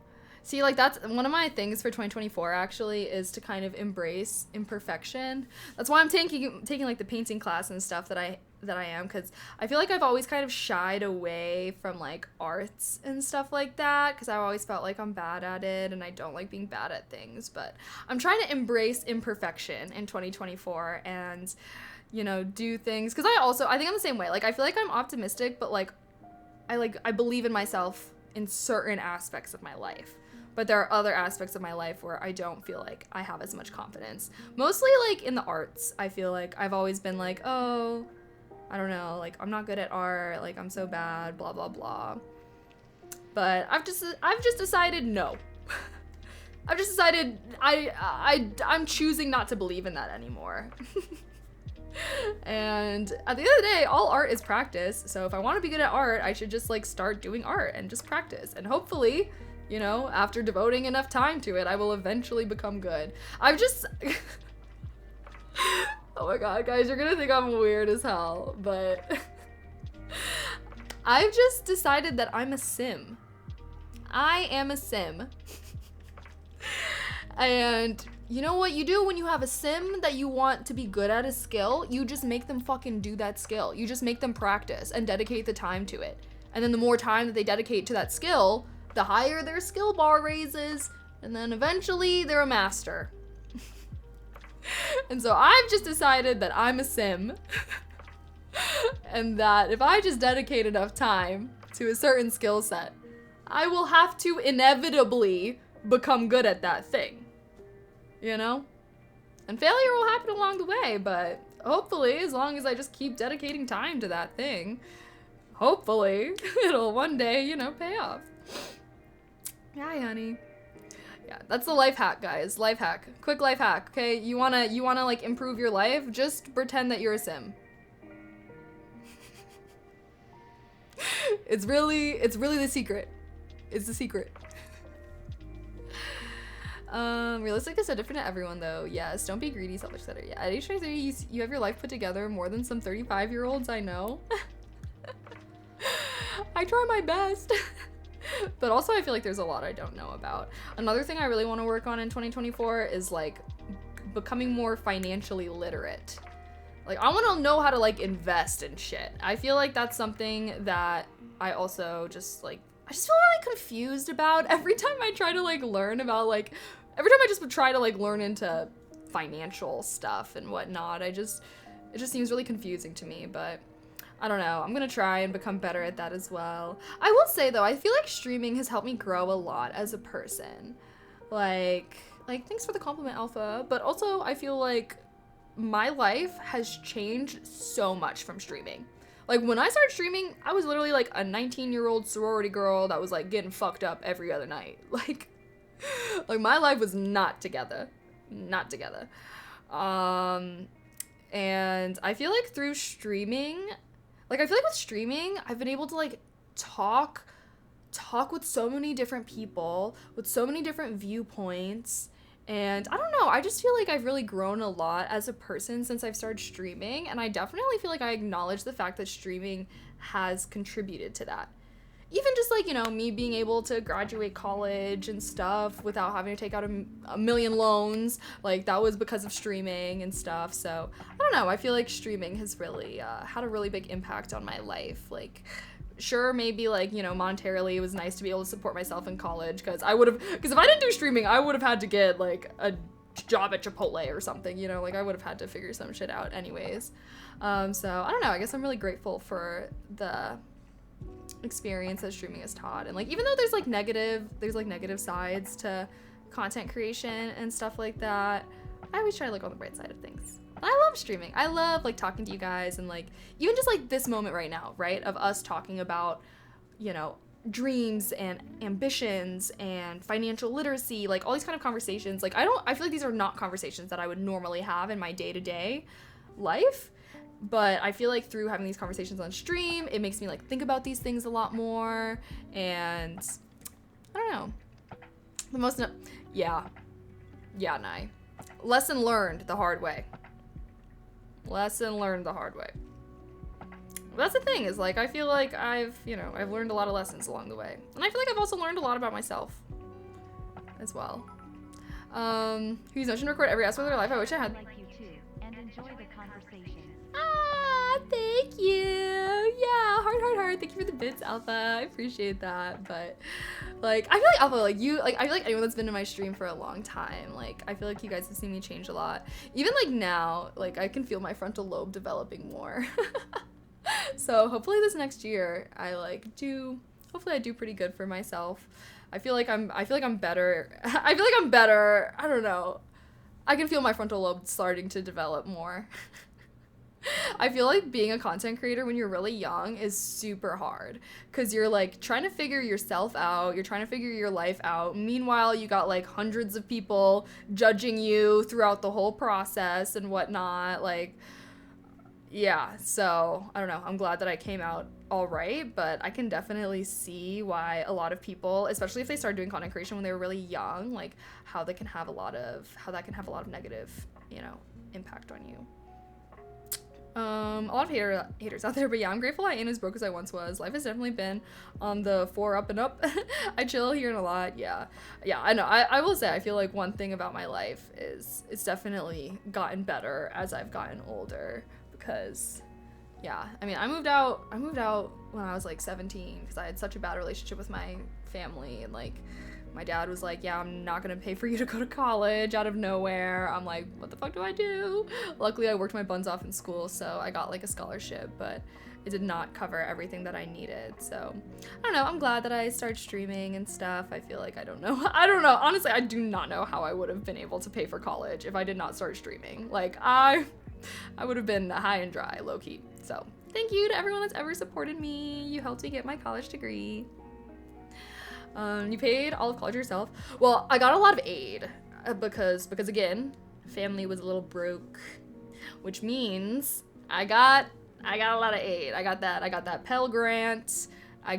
See, like, that's one of my things for 2024 actually, is to kind of embrace imperfection. That's why I'm taking like the painting class and stuff that I am, because I feel like I've always kind of shied away from like arts and stuff like that, because I've always felt like I'm bad at it and I don't like being bad at things. But I'm trying to embrace imperfection in 2024 and, you know, do things, because I think I'm the same way. Like, I feel like I'm optimistic, but like I believe in myself in certain aspects of my life. But there are other aspects of my life where I don't feel like I have as much confidence. Mostly like in the arts. I feel like I've always been like, oh, I don't know, like, I'm not good at art, like, I'm so bad, blah, blah, blah. But I've just decided no. I've just decided I'm choosing not to believe in that anymore. And at the end of the day, all art is practice. So if I want to be good at art, I should just like start doing art and just practice. And hopefully, you know, after devoting enough time to it, I will eventually become good. I've just... Oh my god, guys, you're gonna think I'm weird as hell, but... I've just decided that I'm a sim. I am a sim. And you know what you do when you have a sim that you want to be good at a skill? You just make them fucking do that skill. You just make them practice and dedicate the time to it. And then the more time that they dedicate to that skill, the higher their skill bar raises, and then eventually they're a master. And so I've just decided that I'm a sim, and that if I just dedicate enough time to a certain skill set, I will have to inevitably become good at that thing, you know? And failure will happen along the way, but hopefully, as long as I just keep dedicating time to that thing, hopefully it'll one day, you know, pay off. Hi, honey. Yeah, that's the life hack, guys. Life hack. Quick life hack, okay? You wanna like improve your life? Just pretend that you're a sim. It's really the secret. It's the secret. Realistic is so different to everyone though. Yes, don't be greedy, selfish, etc. Yeah, at age 23, you have your life put together more than some 35-year-olds I know. I try my best. But also I feel like there's a lot I don't know about. Another thing I really want to work on in 2024 is like becoming more financially literate. Like, I want to know how to like invest in shit. I feel like that's something that I also just like, I just feel really confused about every time I try to like learn about like, every time I just try to like learn into financial stuff and whatnot. It just seems really confusing to me, but I don't know. I'm gonna try and become better at that as well. I will say though, I feel like streaming has helped me grow a lot as a person. Like thanks for the compliment, Alpha. But also I feel like my life has changed so much from streaming. Like when I started streaming, I was literally like a 19-year-old sorority girl that was like getting fucked up every other night. Like my life was not together. Not together. And I feel like through streaming, like, I feel like with streaming, I've been able to, like, talk with so many different people, with so many different viewpoints, And I don't know, I just feel like I've really grown a lot as a person since I've started streaming, and I definitely feel like I acknowledge the fact that streaming has contributed to that. Even just like, you know, me being able to graduate college and stuff without having to take out a million loans, like that was because of streaming and stuff. So I don't know, I feel like streaming has really had a really big impact on my life. Like, sure, maybe like, you know, monetarily it was nice to be able to support myself in college, because if I didn't do streaming, I would have had to get like a job at Chipotle or something, you know, like I would have had to figure some shit out anyways. So I don't know, I guess I'm really grateful for the experience that streaming has taught. And like, even though there's like negative sides to content creation and stuff like that, I always try to look on the bright side of things. I love streaming. I love like talking to you guys, and like even just like this moment right now, right, of us talking about, you know, dreams and ambitions and financial literacy, like all these kind of conversations. Like I feel like these are not conversations that I would normally have in my day-to-day life. But I feel like through having these conversations on stream, it makes me like think about these things a lot more. And I don't know. Nye. Lesson learned the hard way. Lesson learned the hard way. But that's the thing, is like I feel like I've learned a lot of lessons along the way. And I feel like I've also learned a lot about myself as well. Whose notion to record every aspect of their life. I wish I had. Like you too, and enjoy the conversation. Ah, thank you. Yeah, heart. Thank you for the bits, Alpha. I appreciate that. But like, I feel like Alpha, like you, like I feel like anyone that's been in my stream for a long time, like I feel like you guys have seen me change a lot. Even like now, like I can feel my frontal lobe developing more. So hopefully this next year hopefully I do pretty good for myself. I feel like I'm better. I feel like I'm better. I don't know. I can feel my frontal lobe starting to develop more. I feel like being a content creator when you're really young is super hard, because you're like trying to figure yourself out, you're trying to figure your life out. Meanwhile, you got like hundreds of people judging you throughout the whole process and whatnot. Like, yeah, so I don't know. I'm glad that I came out all right, but I can definitely see why a lot of people, especially if they started doing content creation when they were really young, like how that can have a lot of negative, you know, impact on you. A lot of haters out there, but yeah, I'm grateful I ain't as broke as I once was. Life has definitely been on the 4 up and up. I chill here and a lot. Yeah, I know. I will say, I feel like one thing about my life is it's definitely gotten better as I've gotten older, because yeah, I mean, I moved out when I was like 17 because I had such a bad relationship with my family, and like my dad was like, yeah, I'm not gonna pay for you to go to college out of nowhere. I'm like, what the fuck do I do? Luckily, I worked my buns off in school, so I got like a scholarship, but it did not cover everything that I needed. So I don't know, I'm glad that I started streaming and stuff. I feel like I don't know. Honestly, I do not know how I would have been able to pay for college if I did not start streaming. Like I would have been high and dry, low-key. So thank you to everyone that's ever supported me. You helped me get my college degree. You paid all of college yourself. Well, I got a lot of aid because again, family was a little broke, which means I got a lot of aid. I got that Pell Grant. I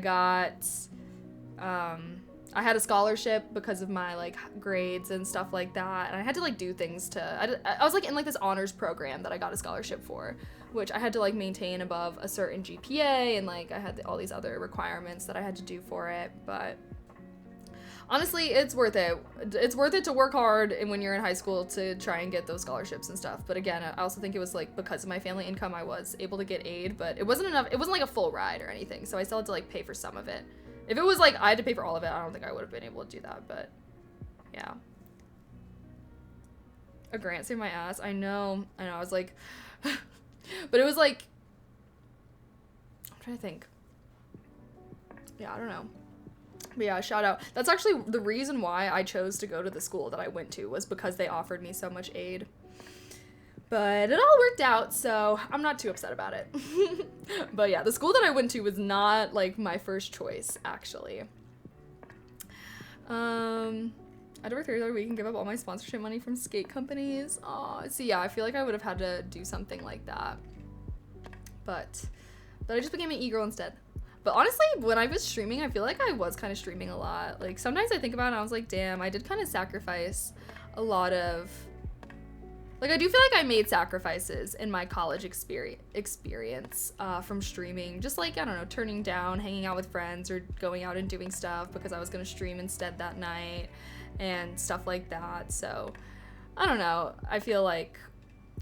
had a scholarship because of my like grades and stuff like that, and I had to like do things to. I was like in like this honors program that I got a scholarship for, which I had to like maintain above a certain GPA, and like I had all these other requirements that I had to do for it. But honestly, it's worth it. It's worth it to work hard and when you're in high school to try and get those scholarships and stuff. But again, I also think it was like because of my family income, I was able to get aid, but it wasn't enough. It wasn't like a full ride or anything, so I still had to like pay for some of it. If it was like I had to pay for all of it, I don't think I would have been able to do that, but yeah. A grant saved my ass. I know, I was like, but it was like, I'm trying to think. Yeah, I don't know. But yeah, shout out. That's actually the reason why I chose to go to the school that I went to, was because they offered me so much aid. But it all worked out, so I'm not too upset about it. But yeah, the school that I went to was not like my first choice, actually. I'd work 30 hours a week and give up all my sponsorship money from skate companies. Aw, so yeah, I feel like I would have had to do something like that. But I just became an e-girl instead. But honestly, when I was streaming, I feel like I was kind of streaming a lot. Like sometimes I think about it and I was like, damn, I did kind of sacrifice a lot of, like, I do feel like I made sacrifices in my college experience from streaming. Just like, I don't know, turning down hanging out with friends or going out and doing stuff because I was going to stream instead that night and stuff like that. So, I don't know. I feel like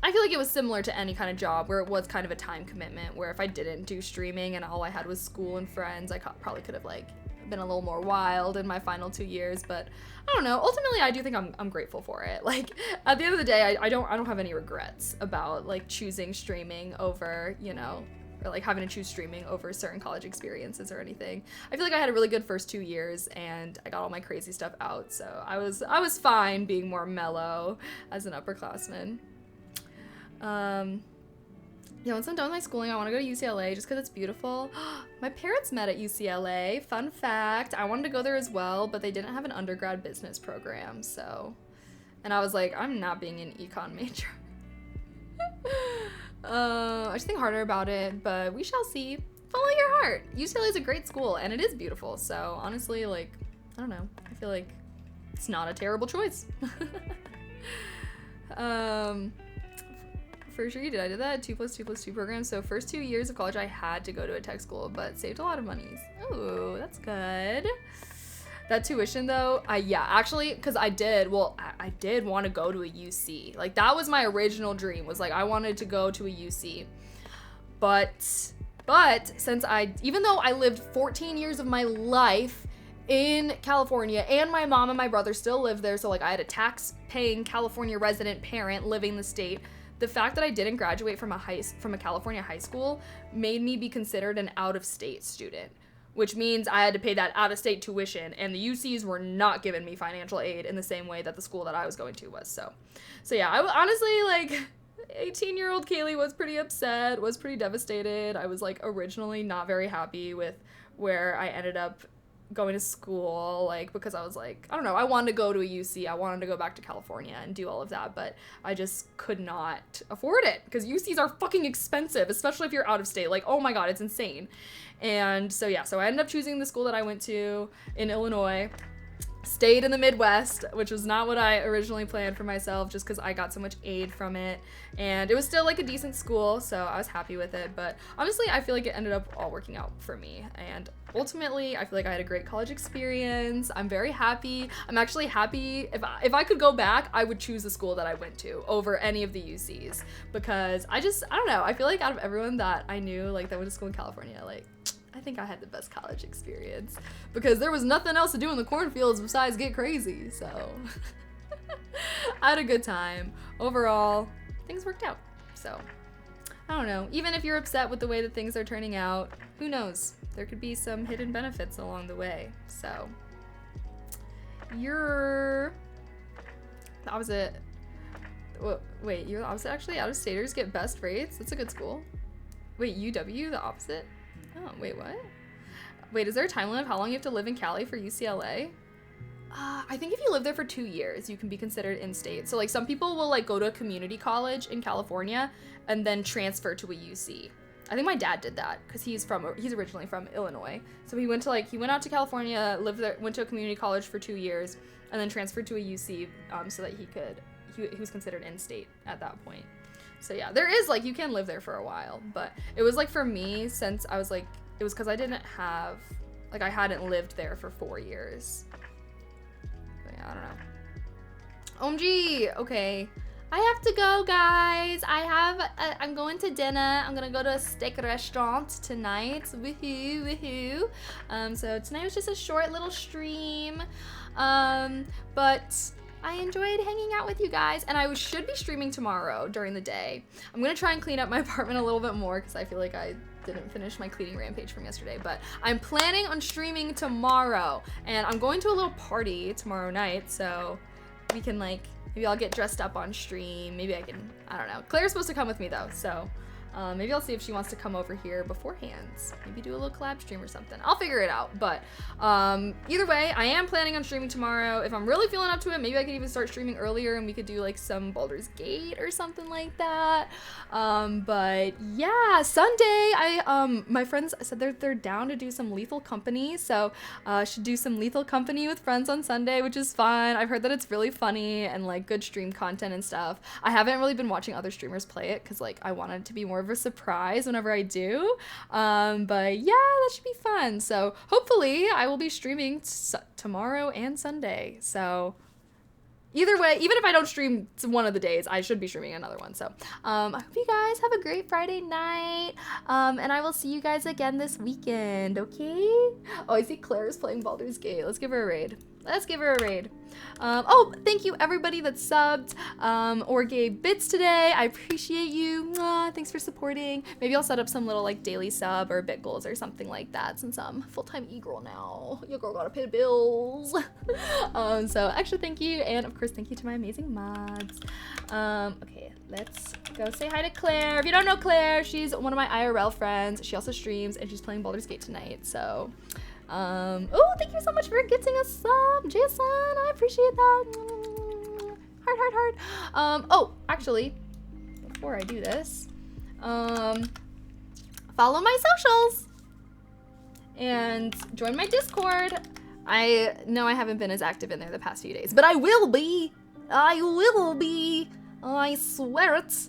it was similar to any kind of job where it was kind of a time commitment, where if I didn't do streaming and all I had was school and friends, I probably could have, like, been a little more wild in my final 2 years. But I don't know, ultimately I do think I'm grateful for it. Like, at the end of the day, I don't have any regrets about, like, choosing streaming over, you know, or like having to choose streaming over certain college experiences or anything. I feel like I had a really good first 2 years and I got all my crazy stuff out, so I was fine being more mellow as an upperclassman. Yeah, once I'm done with my schooling, I want to go to UCLA just because it's beautiful. My parents met at UCLA. Fun fact. I wanted to go there as well, but they didn't have an undergrad business program, so. And I was like, I'm not being an econ major. I should think harder about it, but we shall see. Follow your heart. UCLA is a great school, and it is beautiful, so honestly, like, I don't know. I feel like it's not a terrible choice. For sure you did. I did that 2+2+2 program. So first 2 years of college, I had to go to a tech school, but saved a lot of monies. Ooh, that's good. That tuition though, actually, because I did want to go to a UC. Like, that was my original dream, was like, I wanted to go to a UC. But since even though I lived 14 years of my life in California, and my mom and my brother still live there, so like I had a tax-paying California resident parent living in the state, the fact that I didn't graduate from a California high school made me be considered an out-of-state student, which means I had to pay that out-of-state tuition, and the UCs were not giving me financial aid in the same way that the school that I was going to was. So yeah, I honestly, like, 18-year-old Kaylee was pretty upset, was pretty devastated. I was, like, originally not very happy with where I ended up going to school, like, because I was like, I don't know, I wanted to go to a UC, I wanted to go back to California and do all of that, but I just could not afford it, because UCs are fucking expensive, especially if you're out of state. Like, oh my god, it's insane. And so yeah, so I ended up choosing the school that I went to in Illinois, stayed in the Midwest, which was not what I originally planned for myself, just because I got so much aid from it, and it was still like a decent school, so I was happy with it. But honestly, I feel like it ended up all working out for me, and ultimately I feel like I had a great college experience. I'm very happy. I'm actually happy. If I could go back, I would choose the school that I went to over any of the UCs, because I don't know, I feel like out of everyone that I knew, like, that went to school in California, like, I think I had the best college experience, because there was nothing else to do in the cornfields besides get crazy, so I had a good time. Overall, things worked out, so I don't know. Even if you're upset with the way that things are turning out, who knows? There could be some hidden benefits along the way, so you're the opposite. Wait, you're the opposite? Actually, out-of-staters get best rates? That's a good school. Wait, UW, the opposite? Oh, wait, what? Wait, is there a time limit of how long you have to live in Cali for UCLA? I think if you live there for 2 years, you can be considered in-state. So, like, some people will, like, go to a community college in California and then transfer to a UC. I think my dad did that, because he's originally from Illinois. So he went out to California, lived there, went to a community college for 2 years, and then transferred to a UC, so that he was considered in-state at that point. So yeah, there is, like, you can live there for a while, but it was, like, for me, since I was, like, it was because I didn't have, like, I hadn't lived there for 4 years. But yeah, I don't know. OMG, okay. I have to go, guys. I'm going to dinner. I'm gonna go to a steak restaurant tonight. Woohoo, woohoo. So tonight was just a short little stream. But I enjoyed hanging out with you guys, and I should be streaming tomorrow during the day. I'm gonna try and clean up my apartment a little bit more, because I feel like I didn't finish my cleaning rampage from yesterday, but I'm planning on streaming tomorrow, and I'm going to a little party tomorrow night, so we can, like, maybe I'll get dressed up on stream, maybe I don't know. Claire's supposed to come with me though, so Maybe I'll see if she wants to come over here beforehand. Maybe do a little collab stream or something. I'll figure it out. But either way, I am planning on streaming tomorrow. If I'm really feeling up to it, maybe I could even start streaming earlier and we could do like some Baldur's Gate or something like that. But yeah, Sunday, my friends said they're down to do some Lethal Company. So should do some Lethal Company with friends on Sunday, which is fun. I've heard that it's really funny and like good stream content and stuff. I haven't really been watching other streamers play it because like I wanted it to be more of a surprise whenever I do. But yeah, that should be fun. So hopefully I will be streaming tomorrow and Sunday. So either way, even if I don't stream one of the days, I should be streaming another one. So I hope you guys have a great Friday night. And I will see you guys again this weekend, okay? Oh, I see Claire's playing Baldur's Gate. Let's give her a raid. Let's give her a raid. Oh, thank you everybody that subbed or gave bits today. I appreciate you. Mwah, thanks for supporting. Maybe I'll set up some little like daily sub or bit goals or something like that since I'm full-time e-girl now. Your girl gotta pay the bills. So extra thank you, and of course thank you to my amazing mods. Okay, let's go say hi to Claire. If you don't know Claire, she's one of my IRL friends. She also streams and she's playing Baldur's Gate tonight. So oh, thank you so much for getting a sub, Jason. I appreciate that. Heart. Oh, actually, before I do this, follow my socials and join my Discord. I know I haven't been as active in there the past few days, but I will be. I swear it.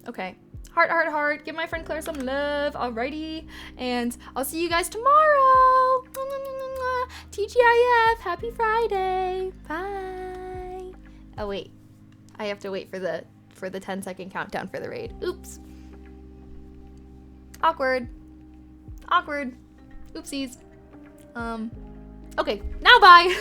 Okay. Heart. Give my friend Claire some love. Alrighty. And I'll see you guys tomorrow. TGIF. Happy Friday. Bye. Oh, wait. I have to wait for the 10-second countdown for the raid. Oops. Awkward. Oopsies. Okay. Now bye.